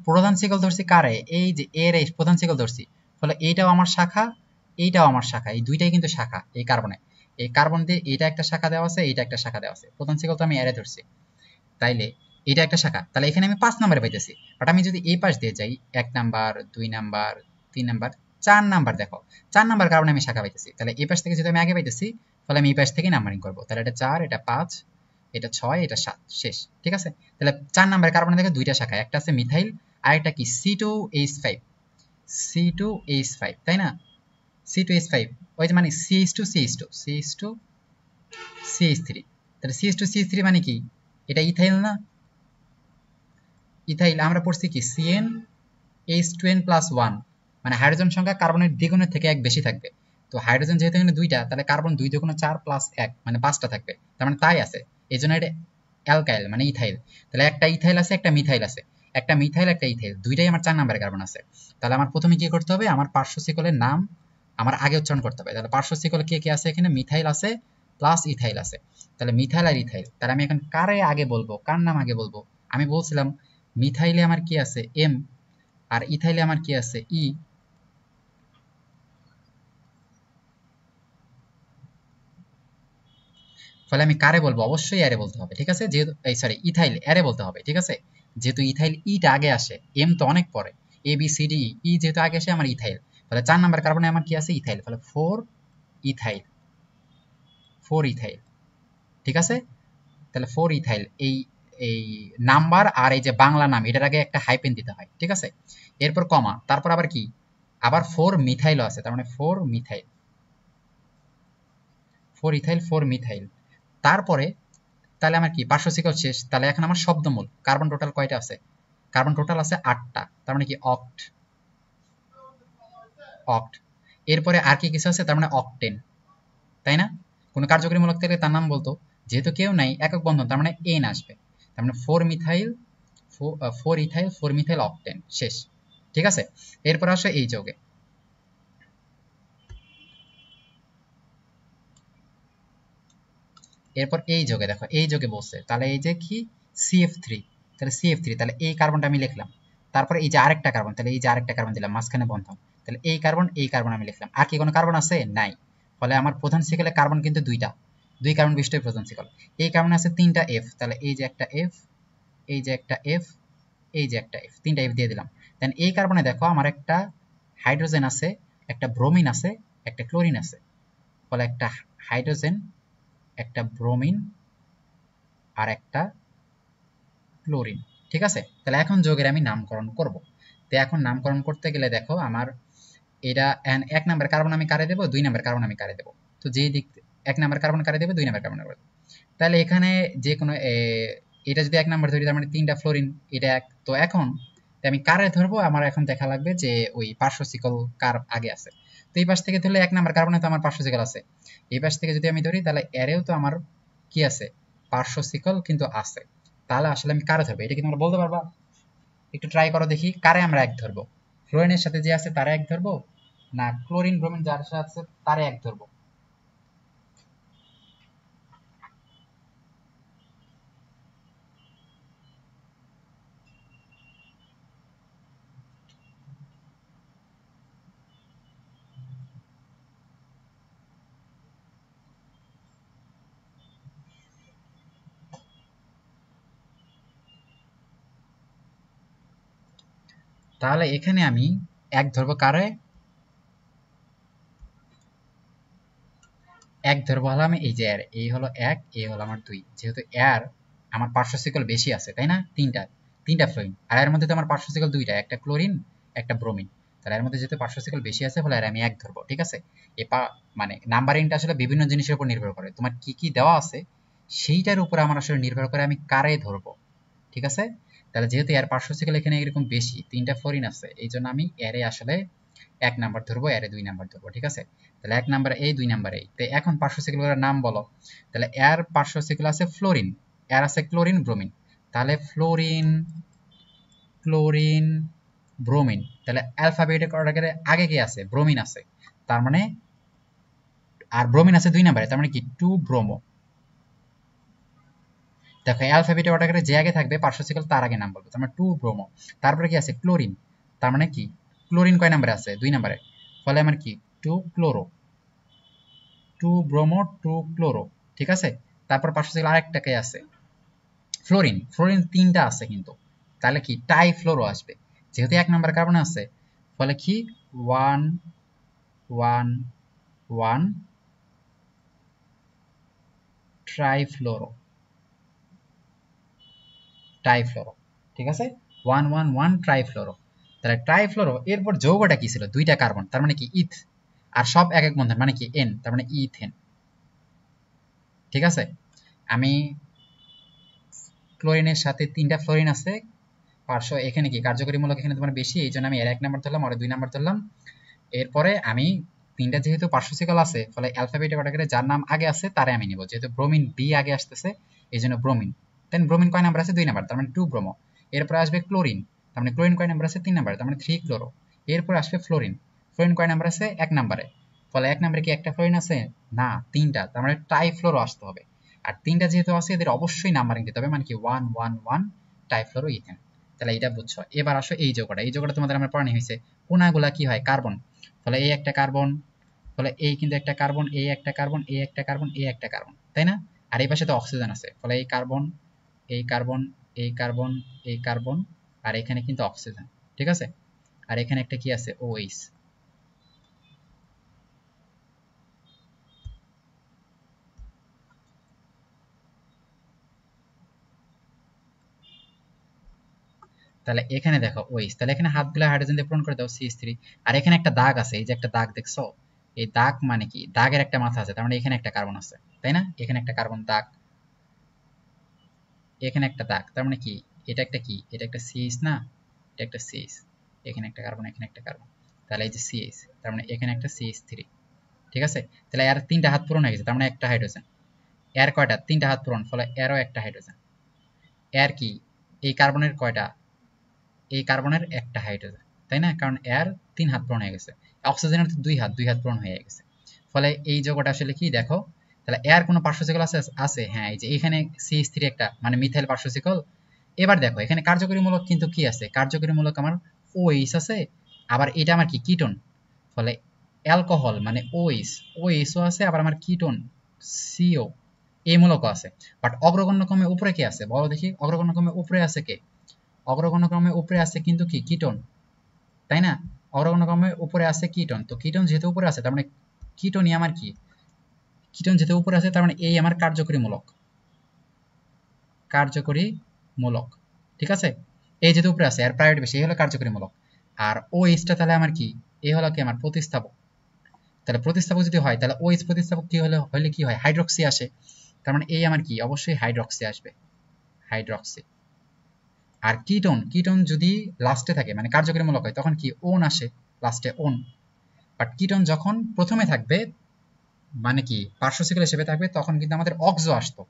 প্রধান শিকল ধরছি কারে, এই যে এর এই প্রধান শিকল ধরছি, ফলে এইটাও আমার শাখা এইটাও আমার শাখা, এই দুইটাই কিন্তু শাখা এই কার্বনে, এই কার্বন দিয়ে এটা একটা শাখা দেওয়া আছে এইটা একটা শাখা দেওয়া আছে, প্রধান শিকল তো আমি এরে ধরছি, তাইলে এটা একটা শাখা, তাহলে এখানে আমি 5 নাম্বারে পাইতেছি। বাট আমি যদি এই পাশ দিয়ে যাই 1 নাম্বার 2 নাম্বার 3 নাম্বার 4 নাম্বার, দেখো 4 নাম্বার কারণে আমি শাখা পাইতেছি, তাহলে এই পাশ থেকে যদি আমি আগে পাইতেছি তাহলে আমি এই পাশ থেকে নাম্বারিং করব, তাহলে এটা 4 এটা 5 এটা 6 এটা 7 শেষ, ঠিক আছে। তাহলে 4 নাম্বার কার্বনে দেখো দুইটা শাখা, একটা আছে মিথাইল আর একটা কি C2H5, C2H5 তাই না, C2H5 ওই যে মানে CH2 CH2 CH2 CH3, তাহলে CH2 CH3 মানে কি, এটা ইথাইল না, ইথাইল আমরা পড়ছি কি CnH2n+1, মানে হাইড্রোজেন সংখ্যা কার্বনের দ্বিগুণের থেকে 1 বেশি থাকবে, তো হাইড্রোজেন যেহেতু এখানে দুইটা তাহলে কার্বন 2 দুগুণ 4 + 1 মানে 5টা থাকবে, তার মানে তাই আছে, এইজন্য এটা অ্যালকাইল মানে ইথাইল। তাহলে একটা ইথাইল আছে একটা মিথাইল আছে, একটা মিথাইল একটা ইথাইল দুইটাই আমার 4 নম্বরের কার্বন আছে, তাহলে আমার প্রথমে কি করতে হবে, আমার পার্শ্বশিকলের নাম আমার আগে উচ্চারণ করতে হবে, তাহলে পার্শ্বশিকল কে কে আছে এখানে, মিথাইল আছে প্লাস ইথাইল আছে, তাহলে মিথাইল আর ইথাইল, তাহলে আমি এখন কারে আগে বলবো কার নাম আগে বলবো, আমি বলছিলাম মিথাইলে আমার কি আছে এম আর ইথাইলে আমার কি আছে ই, ফলে আমি কারে বলবো, অবশ্যই এরে বলতে হবে, ঠিক আছে, যেহেতু এই সরি ইথাইল এরে বলতে হবে, ঠিক আছে, যেহেতু ইথাইল ইটা আগে আসে এম তো অনেক পরে, A B C D E যেহেতু আগে আসে আমার ইথাইল, তাহলে 4 নাম্বার কার্বনে আমার কি আছে ইথাইল, ফলে 4 ইথাইল 4 ইথাইল, ঠিক আছে। তাহলে 4 ইথাইল এই এই নাম্বার আর এই যে বাংলা নাম এটার আগে একটা হাইপেন দিতে হয়, ঠিক আছে, এরপর কমা, তারপর আবার কি আবার 4 মিথাইলও আছে, তার মানে 4 মিথাইল 4 ইথাইল 4 মিথাইল, তারপরে তাহলে আমার কি পার্শ্বশিকল শেষ, তাহলে এখন আমার শব্দমূল কার্বন টোটাল কয়টা আছে, কার্বন টোটাল আছে 8টা, তার মানে কি অক্ট অক্ট, এরপরে আর কি কিছু আছে, তার মানে অক্টেন, তাই না, কোন কার্যকরীমূলক থাকলে তার নাম বলতো, যেহেতু কেউ নাই একক বন্ধন তার মানে এন আসবে, তার মানে 4 মিথাইল 4 ইথাইল 4 মিথাইল অক্টেন শেষ, ঠিক আছে। এরপর আসে এই যৌগে, এরপর এই যোগে দেখো এই যোগে বসছে, তাহলে এই যে কি CF3, তাহলে CF3 তাহলে এই কার্বনটা আমি লিখলাম, তারপরে এই যে আরেকটা কার্বন, তাহলে এই যে আরেকটা কার্বন দিলাম মাঝখানে বন্ধন, তাহলে এই কার্বন আমি লিখলাম, আর কি কোনো কার্বন আছে নাই, ফলে আমার প্রধান শিকলে কার্বন কিন্তু দুইটা, দুই কার্বন বিশিষ্ট প্রধান শিকল, এই কার্বনে আছে 3টা F, তাহলে এই যে একটা F এই যে একটা F এই যে একটা F, 3টা F দিয়ে দিলাম, দেন এই কার্বনে দেখো আমার একটা হাইড্রোজেন আছে একটা ব্রোমিন আছে একটা ক্লোরিন আছে, ফলে একটা হাইড্রোজেন একটা ব্রোমিন আর একটা ক্লোরিন, ঠিক আছে। তাহলে এখন যৌগের আমি নামকরণ করব, তো এখন নামকরণ করতে গেলে দেখো আমার এটা 1 নাম্বার কার্বন আমি কারে দেব 2 নাম্বার কার্বন আমি কারে দেব, তো যেই দিক 1 নাম্বার কার্বন কারে দেব 2 নাম্বার কার্বন কারে দেব, তাহলে এখানে যে কোনো এটা যদি 1 নাম্বার ধরি তার মানে 3টা ফ্লোরিন এটা এক, তো এখন আমি কারে ধরবো, আমার এখন দেখা লাগবে যে ওই পার্শ্বশিকল কার আগে আছে, তো এই পাশ থেকে ধরলে 1 নাম্বার কার্বনে তো আমার পার্শ্বশিকল আছে, এই পাশ থেকে যদি আমি ধরি তাহলে এরেও তো আমার কি আছে পার্শ্বশিকল কিন্তু আছে, তাহলে আসলে আমি কারে ধরবো এটা কি তোমরা বলতে পারবা, একটু ট্রাই করো দেখি কারে আমরা এক ধরবো, ফ্লোরিনের সাথে যে আছে তারে এক ধরবো না ক্লোরিন ব্রোমিন যার সাথে আছে তারে এক ধরবো, তাহলে এখানে আমি এক ধরবো কারে, এক ধরবো হলাম এই যে এর, এই হলো 1 এই হলো আমার 2, যেহেতু এর আমার পার্শ্বশিকল বেশি আছে তাই না, তিনটা ফ্লোরিন, আর এর মধ্যে তো আমার পার্শ্বশিকল দুইটা একটা ক্লোরিন একটা ব্রোমিন, তাহলে এর মধ্যে যেহেতু পার্শ্বশিকল বেশি আছে ফলে এর আমি এক ধরবো, ঠিক আছে। মানে নাম্বারিংটা আসলে বিভিন্ন জিনিসের উপর নির্ভর করে, তোমার কি কি দেওয়া আছে সেইটার উপর আমার আসলে নির্ভর করে আমি কারে ধরবো, ঠিক আছে। তাহলে যেহেতু এর পার্শ্বশিকল এখানে এরকম বেশি 3টা ফ্লোরিন আছে এই জন্য আমি এরে আসলে এক নাম্বার ধরবো, এর 2 নাম্বার ধরবো, ঠিক আছে? তাহলে 1 নাম্বার এই, 2 নাম্বার এই। তো এখন পার্শ্ব সাইকেলগুলোর নাম বলো। তাহলে এর পার্শ্ব সাইকেল আছে ফ্লোরিন, এর আছে ক্লোরিন, ব্রোমিন। তাহলে ফ্লোরিন, ক্লোরিন, ব্রোমিন। তাহলে অ্যালফাবেটিক অর্ডারে আগে কি আছে? ব্রোমিন আছে। তার মানে আর ব্রোমিন আছে 2 নাম্বারে, তার মানে কি 2 ব্রোমো। দেখো অ্যালফাবেটিক অর্ডারে যে আগে থাকবে পার্শ্ব সাইকেল তার আগে নাম বলবো, তার মানে 2 ব্রোমো। তারপরে কি আছে? ক্লোরিন। তার মানে কি ক্লোরিন কয় নাম্বারে আছে? 2 নাম্বারে। ফলে আমার কি 2 ক্লোরো, 2 ব্রোমো, 2 ক্লোরো, ঠিক আছে? তারপর পার্শ্ব সাইকেল আরেকটা কে আছে? ফ্লোরিন। ফ্লোরিন 3টা আছে কিন্তু, তাহলে কি টাইফ্লোরো আসবে, যেহেতু 1 নাম্বার কার্বন আছে। ফলে কি 1 1 1 ট্রাইফ্লোরো, ট্রাইফ্লোরো, ঠিক আছে? 1 1 1 ট্রাইফ্লোরো। তাহলে ট্রাইফ্লোরো, এরপর যৌগটা কি ছিল? 2টা কার্বন, তার মানে কি ইথ। আর সব এক এক বন্ধন, মানে কি এন, তার মানে ইথেন, ঠিক আছে? আমি ক্লোরিনের সাথে 3টা ফ্লোরিন আছে পার্শ্ব, এখানে কি কার্যকরীমূলক এখানে তোমার বেশি, এই জন্য আমি এর 1 নাম্বার ধরলাম, আর 2 নাম্বার ধরলাম। এরপরে আমি 3টা যেহেতু পার্শ্ব সাইকেল আছে, ফলে অ্যালফাবেটিক অর্ডারে যার নাম আগে আছে তারে আমি নিব, যেহেতু ব্রোমিন বি আগে আসতেছে এই জন্য ব্রোমিন। দেন ব্রোমিন কয় নাম্বার আছে? 2 নাম্বার, তার মানে 2 ব্রোমো। এরপরে আসবে ক্লোরিন, তার মানে ক্লোরিন কয় নাম্বার আছে? 3 নাম্বার, তার মানে 3 ক্লোরো। এরপর আসবে ফ্লোরিন, ফ্লোরিন কয় নাম্বার আছে? 1 নাম্বারে। ফলে 1 নাম্বারে কি একটা ফ্লোরিন আছে? না, 3টা, তার মানে ট্রাইফ্লোরো আসতে হবে। আর 3টা যেহেতু আছে এদের অবশ্যই নাম্বারিং দিতে হবে, মানে কি 1 1 1 ট্রাইফ্লোরো ইথেন। তাহলে এটা বুঝছো। এবার আসো এই যৌগটা, এই যৌগটা তোমাদের আমরা পড়ানো হয়েছে। কোনাগুলা কি হয়? কার্বন। ফলে এই একটা কার্বন, ফলে এই কিন্তু একটা কার্বন, এই একটা কার্বন, এই একটা কার্বন, এই একটা কার্বন, তাই না? আর এই পাশে তো অক্সিজেন আছে, ফলে এই কার্বন, এই কার্বন, এই কার্বন, এই কার্বন, আর এখানে কিন্তু অক্সিজেন, ঠিক আছে? আর এখানে একটা কি আছে? OH। তাহলে এখানে দেখো OH, তাহলে এখানে হাফগুলা হাইড্রোজেন দিয়ে পূরণ করে দাও, CH3। আর এখানে একটা দাগ আছে, এই যে একটা দাগ দেখছো, এই দাগ মানে কি? দাগের একটা মাথা আছে, তার মানে এখানে একটা কার্বন আছে, তাই না? এখানে একটা কার্বন দাগ, এখানে একটা দাগ, তার মানে কি এটা একটা কি? এটা একটা CH না? এটা একটা CH, এখানে একটা কার্বন, এখানে একটা কার্বন, তাহলে এই যে CH, তার মানে এখানে একটা CH3, ঠিক আছে? তাহলে এর 3টা হাত পূরণ হয়ে গেছে, তার মানে একটা হাইড্রোজেন। এর কয়টা? 3টা হাত পূরণ, ফলে এরও একটা হাইড্রোজেন। এর কি? এই কার্বনের কয়টা? এই কার্বনের একটা হাইড্রোজেন, তাই না? কারণ এর 3 হাত পূরণ হয়ে গেছে। অক্সিজেনের তো 2 হাত, 2 হাত পূরণ হয়ে গেছে। ফলে এই যৌগটা আসলে কি দেখো, তাহলে এর কোনো পার্শ্ব সাইকেল আছে? আছে, হ্যাঁ, এই যে এখানে CH3 একটা, মানে মিথাইল পার্শ্ব সাইকেল। এবার দেখো এখানে কার্যকরীমূলক কিন্তু কি আছে? কার্যকরীমূলক আমার OH আছে, আবার এটা আমার কি? কিটোন। ফলে অ্যালকোহল মানে OH, OH ও আছে, আবার আমার কিটোন CO, এই মূলকও আছে। বাট অগ্রগণ্য ক্রমে উপরে কে আছে? বলো দেখি, অগ্রগণ্য ক্রমে উপরে আছে কে? অগ্রগণ্য ক্রমে উপরে আছে কিন্তু কি? কিটোন, তাই না? অগ্রগণ্য ক্রমে উপরে আছে কিটোন। তো কিটোন যেহেতু উপরে আছে, তার মানে কিটোনই আমার কি? কিটোন যেহেতু উপরে আছে, তার মানে এই আমার কার্যকরীমূলক, কার্যকরীমূলক, ঠিক আছে? এই যেহেতু উপরে আছে, এর প্রায়োরিটি বেশি, এই হলো কার্যকরীমূলক। আর OH টা তাহলে আমার কি? এই হলো কি? আমার প্রতিস্থাপক। তাহলে প্রতিস্থাপক যদি হয়, তাহলে OH প্রতিস্থাপক কি হলে কি হয়? হাইড্রক্সি আসে। তার মানে এই আমার কি? অবশ্যই হাইড্রক্সি আসবে, হাইড্রক্সি। আর কিটোন, কিটোন যদি লাস্টে থাকে, মানে কার্যকরীমূলক হয়, তখন কি? ওন আসে, লাস্টে ওন। বাট কিটোন যখন প্রথমে থাকবে, মানে কি পার্শ্ব সাইকেল হিসেবে থাকবে, তখন কিন্তু আমাদের অক্সো আসতো।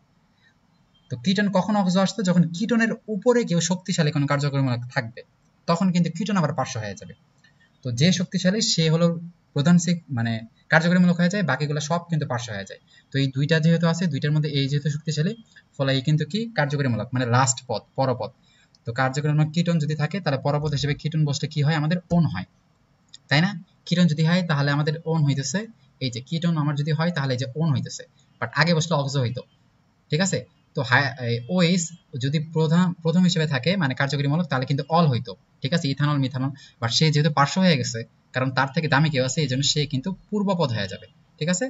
তো কিটোন কখন অক্সো আসতো? যখন কিটোনের উপরে কেউ শক্তিশালী কোনো কার্যকরীমূলক থাকবে, তখন কিন্তু কিটোন আবার পার্শ্ব হয়ে যাবে। তো যে শক্তিশালী সে হলো প্রধান মানে কার্যকরীমূলক হয়ে যায়, বাকিগুলো সব কিন্তু পার্শ্ব হয়ে যায়। তো এই দুইটা যেহেতু আছে, দুইটার মধ্যে এই যেহেতু শক্তিশালী, ফলে এই কিন্তু কি? কার্যকরীমূলক, মানে লাস্ট পদ, পরপদ। তো কার্যকরীমূলক কিটোন যদি থাকে, তাহলে পরপদ হিসেবে কিটোন বসলে কি হয়? আমাদের ওন হয়, তাই না? কিটোন যদি হয় তাহলে আমাদের ওন হইতেছে, এই যে কিটোন আমার যদি হয় তাহলে এই যে ওন হইতেছে, বাট আগে বসলে অক্সো হইতো, ঠিক আছে? তো OH যদি প্রথম হিসেবে থাকে, মানে কার্যকরীমূলক, তাহলে কিন্তু অল হইতো, ঠিক আছে? Ethanol, methanol. বাট সে যেহেতু পার্শ্ব হয়ে গেছে, কারণ তার থেকে দামি কেউ আছে, এই জন্য সে কিন্তু পূর্বপদ হয়ে যাবে, ঠিক আছে?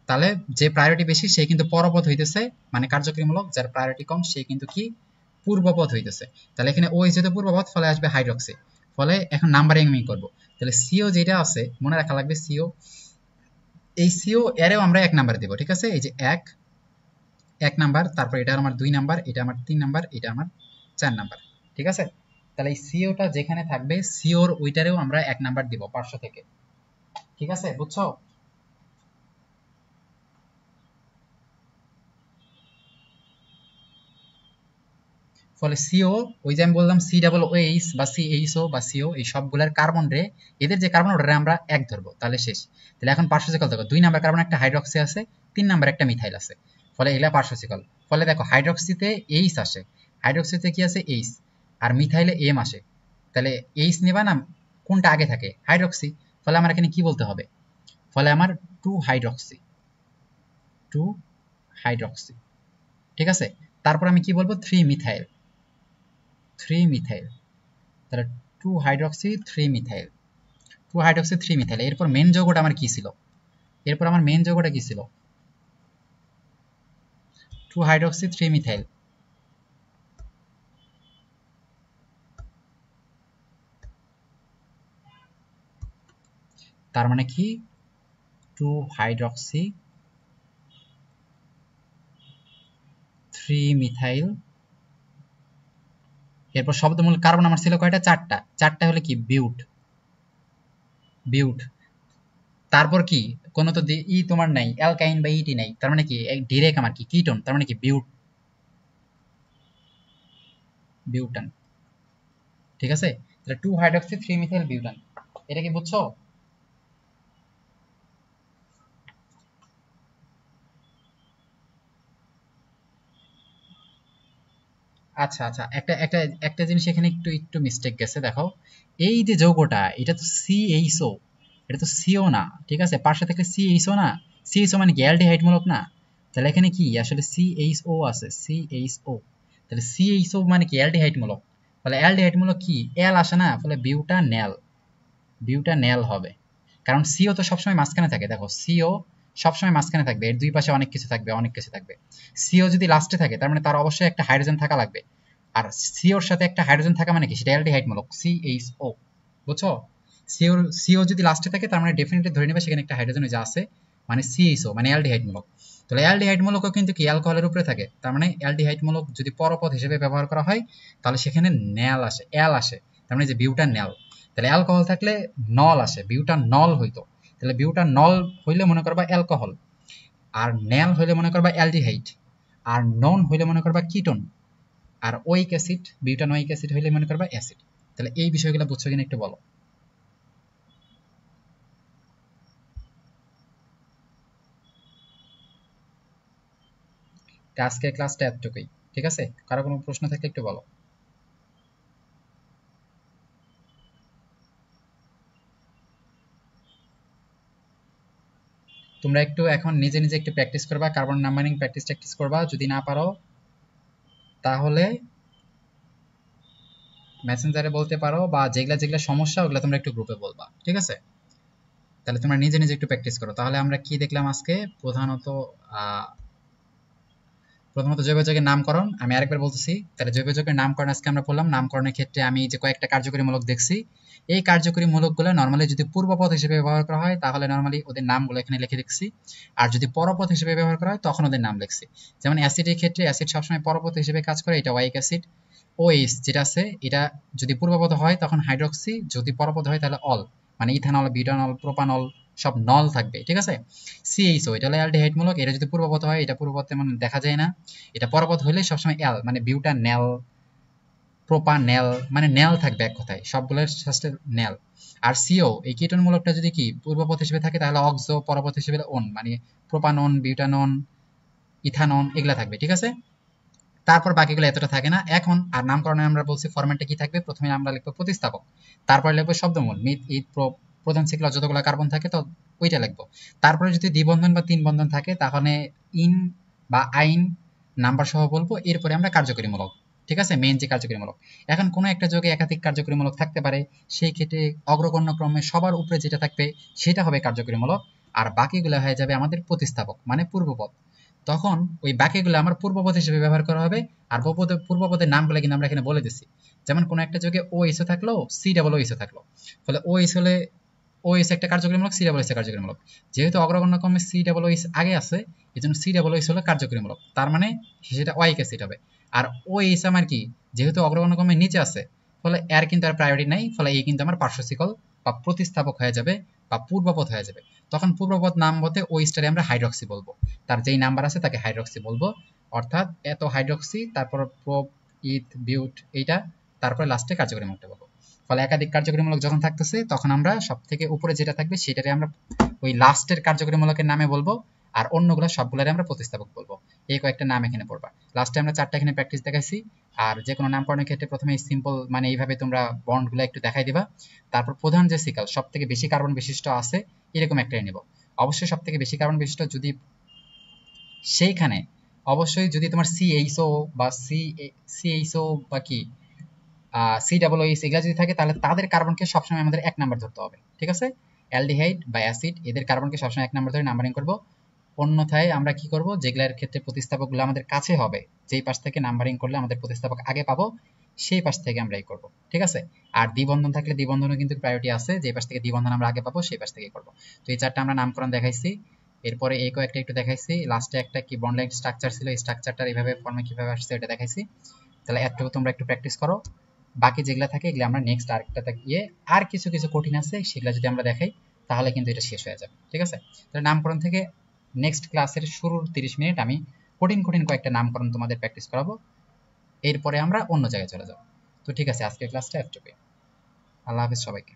তাহলে যে প্রায়োরিটি বেশি সে কিন্তু পরপদ হইতেছে, মানে কার্যকরীমূলক। যার প্রায়োরিটি কম সে কিন্তু কি? পূর্বপদ হইতেছে। তাহলে এখানে OH যেহেতু পূর্বপদ, ফলে আসবে হাইড্রক্সি। ফলে এখন নাম্বারিং আমি করবো। তাহলে CO যেটা আছে, মনে রাখা লাগবে CO, এই CO এরও আমরা 1 নাম্বার দেবো, ঠিক আছে? এই যে 1 নাম্বার, তারপর এটা আমার 2 নাম্বার, এটা আমার 3 নাম্বার, এটা আমার 4 নাম্বার, ঠিক আছে? তাহলে এই সিওটা যেখানে থাকবে সিওর ওইটারেও আমরা 1 নাম্বার দিব 500 থেকে। ঠিক আছে, বুঝছো? ফলে সিও, ওই যে আমি বললাম সি ডাবল ও এইচ বা সি এইচ ও বা সিও, এই সবগুলার কার্বন রে, এদের যে কার্বন ওটারে আমরা 1 ধরবো, তাহলে শেষ। তাহলে এখন পার্শ্বশিকল দেখো, 2 নাম্বার কার্বন একটা হাইড্রক্সি আছে, 3 নাম্বার একটা মিথাইল আছে, ফলে এগুলা পার্শ্বশিকল। ফলে দেখো হাইড্রক্সিতে এইচ আসে, হাইড্রক্সিতে কি আছে এইচ, আর মিথাইলে এম আসে। তাহলে এইচ নেবা না, কোনটা আগে থাকে? হাইড্রক্সি। ফলে আমার এখানে কি বলতে হবে? ফলে আমার 2 হাইড্রক্সি, 2 হাইড্রক্সি। ঠিক আছে, তারপর আমি কি বলবো? 3 মিথাইল, 3 মিথাইল। তাহলে 2 হাইড্রক্সি 3 মিথাইল, 2 হাইড্রক্সি 3 মিথাইল। এরপর মেন যৌগটা আমার কি ছিল? এরপর আমার মেন যৌগটা কি ছিল? 2 হাইড্রক্সি 3 মিথাইল। তার মানে কি? 2 হাইড্রক্সি 3 মিথাইল। এরপর শব্দমূল কার্বন আমার ছিল কয়টা? 4টা। 4টা হলে কি? বিউট, বিউট। তারপর কি? কোনো তো ই তোমার নাই, অ্যালকাইন বা ইটি নাই, তার মানে কি ডিরেক্ট আমার কি? কিটোন, তার মানে কি বিউট, বিউটান। ঠিক আছে, তাহলে 2 হাইড্রক্সি 3 মিথাইল বিউটান। এটা কি বুঝছো? আচ্ছা আচ্ছা, একটা একটা একটা জিনিস এখানে একটু একটু মিস্টেক গেছে, দেখো। এই যে যৌগটা, এটা তো সিএইচও, এটা তো সিও না। ঠিক আছে, পাশে থাকলে সিএইচও না। সিএইচও মানে কি? অ্যালডিহাইড মূলক না? তাহলে এখানে কি আসলে সিএইচও আছে, সিএইচও। তাহলে সিএইচও মানে কি? অ্যালডিহাইড মূলক। ফলে অ্যালডিহাইড মূলক কি? এল আসে না, ফলে বিউটানেল, বিউটানেল হবে। কারণ সিও তো সবসময় মাঝখানে থাকে, দেখো সিও সবসময় মাঝখানে থাকবে, এর দুই পাশে অনেক কিছু থাকবে, অনেক কিছু থাকবে। সিও যদি লাস্টে থাকে, তার মানে তার অবশ্যই একটা হাইড্রোজেন থাকা লাগবে। আর সিওর সাথে একটা হাইড্রোজেন থাকা মানে কি? সেটা অ্যালডিহাইড মূলক, সিএইচও। বুঝছো? সিও, সিও যদি লাস্টে থাকে, তার মানে ডেফিনেটলি ধরে নেবে সেখানে একটা হাইড্রোজেন যা আছে, মানে সিএইচও মানে অ্যালডিহাইড মূলক। তাহলে অ্যালডিহাইড মূলকও কিন্তু কি অ্যালকোহলের উপরে থাকে, তার মানে অ্যালডিহাইড মূলক যদি পরপদ হিসেবে ব্যবহার করা হয়, তাহলে সেখানে ন্যাল আসে, অ্যাল আসে, তার মানে যে বিউটান ন্যাল। তাহলে অ্যালকোহল থাকলে নল আসে, বিউটান নল হইতো। তাহলে বিউটান নল হইলে মনে করবা অ্যালকোহল, আর ন্যাল হইলে মনে করবা অ্যালডিহাইড, আর নন হইলে মনে করবা কিটোন, আর ওইক অ্যাসিড, বিউটানোইক অ্যাসিড হইলে মনে করবা অ্যাসিড। তাহলে এই বিষয়গুলো বুঝছো কিনা একটু বলো। আজকের ক্লাসটা এতটুকুই। ঠিক আছে, কারো কোনো প্রশ্ন থাকলে একটু বলো। তোমরা একটু এখন নিজে নিজে একটু প্র্যাকটিস করবা, কার্বন নাম্বারিং প্র্যাকটিস ট্যাকটিস করবা। যদি না পারো তাহলে মেসেঞ্জারে বলতে পারো, বা যেগুলা যেগুলা সমস্যা ওগুলা তোমরা একটু গ্রুপে বলবা। ঠিক আছে, তাহলে তোমরা নিজে নিজে একটু প্র্যাকটিস করো। তাহলে আমরা কি দেখলাম আজকে? প্রধানত আহ প্রথমত জৈব যৌগের নামকরণ আমি আরেকবার বলতেছি। তাহলে জৈব যৌগের নামকরণ আজকে আমরা পড়লাম। নামকরণের ক্ষেত্রে আমি যে কয়েকটা কার্যকরী মূলক দেখছি, এই কার্যকরী মূলকগুলো নর্মালি যদি পূর্বপদ হিসেবে ব্যবহার করা হয়, তাহলে নর্মালি ওদের নামগুলো এখানে লিখে দেখছি। আর যদি পরপদ হিসেবে ব্যবহার করা হয়, তখন ওদের নাম লিখছি। যেমন অ্যাসিডের ক্ষেত্রে অ্যাসিড সবসময় পরপদ হিসেবে কাজ করে, এটা ওয়াইক অ্যাসিড। ওএইচ যেটা আছে, এটা যদি পূর্বপদ হয় তখন হাইড্রক্সি, যদি পরপদ হয় তাহলে অল, মানে ইথানল, বিউটানল, প্রোপানল সব নল থাকবে। ঠিক আছে, সিএইচও এটা হলো অ্যালডিহাইড মূলক, এটা যদি পূর্বপদ হয়, এটা পূর্বপদ তেমন দেখা যায় না। এটা পরপদ হলে সবসময় অ্যাল, মানে বিউটানেল, প্রোপানেল, মানে নেল থাকবে এক কথায়, সবগুলোর সাথে নেল। আর সিও এই কিটোন মূলকটা যদি কি পূর্বপদ হিসেবে থাকে, তাহলে অক্সো, পরপদ হিসেবে ওন, মানে প্রোপানন, বিউটানন, ইথানন এগুলা থাকবে। ঠিক আছে, তারপর বাকিগুলো এতটা থাকে না। এখন আর নামকরণে আমরা বলছি ফরম্যাটে কি থাকবে? প্রথমে আমরা লিখবো প্রতিস্থাপক, তারপরে লিখবো শব্দমূল, মিথ, ইথ, প্রধান সিক্ল যতগুলো কার্বন থাকে তো ওইটা লিখবো। তারপরে যদি দ্বিবন্ধন বা তিন বন্ধন থাকে, তাহলে ইন বা আইন নাম্বার সহ বলবো। এরপরে আমরা কার্যকরীমূলক। ঠিক আছে, মেইন যে কার্যকরীমূলক। এখন কোনো একটা যোগে একাধিক কার্যকরীমূলক থাকতে পারে, সেই ক্ষেত্রে অগ্রগণ্য ক্রমে সবার উপরে যেটা থাকবে সেটা হবে কার্যকরীমূলক, আর বাকিগুলো হয়ে যাবে আমাদের প্রতিস্থাপক মানে পূর্বপদ। তখন ওই বাকিগুলো আমার পূর্বপদ হিসেবে ব্যবহার করা হবে। আর পূর্বপদের নামগুলো কিন্তু আমরা এখানে বলে দিচ্ছি। যেমন কোনো একটা যোগে ও এসে থাকলো, সি ডাবল ও এসে থাকলো, ফলে ও এস হলে ও এস একটা কার্যকরীমূলক, সি ডাবল এস কার্যকরীমূলক। যেহেতু অগ্রগণ্য ক্রমে সি ডাবল ও এস আগে আছে, এই জন্য সি ডাবল ও এস হলো কার্যকরীমূলক, তার মানে সেটা ওয়াইক অ্যাসিড হবে। আর ও এস আমার কি, যেহেতু অগ্রগণ্য ক্রমে নিচে আছে, ফলে এর কিন্তু আর প্রায়োরিটি নাই, ফলে এই কিন্তু আমার পার্শ্বশিকল বা প্রতিস্থাপক হয়ে যাবে বা পূর্বপদ হয়ে যাবে। তখন পূর্বপদ নাম বলতে ওই স্টারে আমরা হাইড্রক্সি বলবো, তার যেই নাম্বার আছে তাকে হাইড্রক্সি বলবো, অর্থাৎ এত হাইড্রক্সি, তারপর প্রোপ, ইথ, বিউট, এইটা, তারপরে লাস্টে কার্যকরীমূলকটা বলবো। ফলে একাধিক কার্যকরীমূলক যখন থাকতেছে তখন আমরা সব থেকে উপরে যেটা থাকবে সেটারে আমরা ওই লাস্টের কার্যকরীমূলকের নামে বলবো, আর অন্যগুলো সবগুলোরে আমরা প্রতিস্থাপক বলবো। এই কয়েকটা নাম এখানে পড়বা। লাস্টে আমরা 4টা এখানে প্র্যাকটিস দেখাইছি। আর যে কোনো নামকরণের ক্ষেত্রে প্রথমে সিম্পল মানে এইভাবে তোমরা বন্ডগুলো একটু দেখাই দিবা, তারপর প্রধান যে সিকাল সব থেকে বেশি কার্বন বিশিষ্ট আছে এরকম একটাই নেব। অবশ্যই সব থেকে বেশি কার্বন বিশিষ্ট যদি সেইখানে অবশ্যই যদি তোমার সিএইচও বা সিএইচও বা কি COOH এগুলা যদি থাকে তাহলে তাদের কার্বনকে সবসময় আমাদের 1 নাম্বার ধরতে হবে, ঠিক আছে? অ্যালডিহাইড বা অ্যাসিড এদের কার্বনকে সবসময় 1 নাম্বার ধরে নাম্বারিং করব। অন্যথায় আমরা কি করব, যেগুলোর ক্ষেত্রে প্রতিস্থাপকগুলো আমাদের কাছে হবে, যেই পাশ থেকে নাম্বারিং করলে আমাদের প্রতিস্থাপক আগে পাবো সেই পাশ থেকে আমরা এই করব, ঠিক আছে? আর দ্বিবন্ধন থাকলে দ্বিবন্ধনও কিন্তু প্রায়োরিটি আছে, যে পাশ থেকে দ্বিবন্ধন আমরা আগে পাবো সেই পাশ থেকেই করব। তো এই 4টা আমরা নামকরণ দেখাইছি। এরপরে এই কয়েকটা একটু দেখাইছি, লাস্টে একটা কি বন্ড লাইন স্ট্রাকচার ছিল, এই স্ট্রাকচারটার এইভাবে ফর্মে কিভাবে আসছে এটা দেখাইছি। তাহলে এতটুকু তোমরা একটু প্র্যাকটিস করো। বাকি যেগুলা থাকে এগুলো আমরা নেক্সট আরেকটাতে গিয়ে আর কিছু কিছু কঠিন আছে সেগুলো যদি আমরা দেখাই তাহলে কিন্তু এটা শেষ হয়ে যাবে, ঠিক আছে? তাহলে নামকরণ থেকে নেক্সট ক্লাসের শুরুর 30 মিনিট আমি কঠিন কঠিন কয়েকটা নামকরণ তোমাদের প্র্যাকটিস করাবো, এরপরে আমরা অন্য জায়গায় চলে যাব। তো ঠিক আছে, আজকের ক্লাসটা এতটুকুই। আল্লাহ হাফেজ সবাইকে।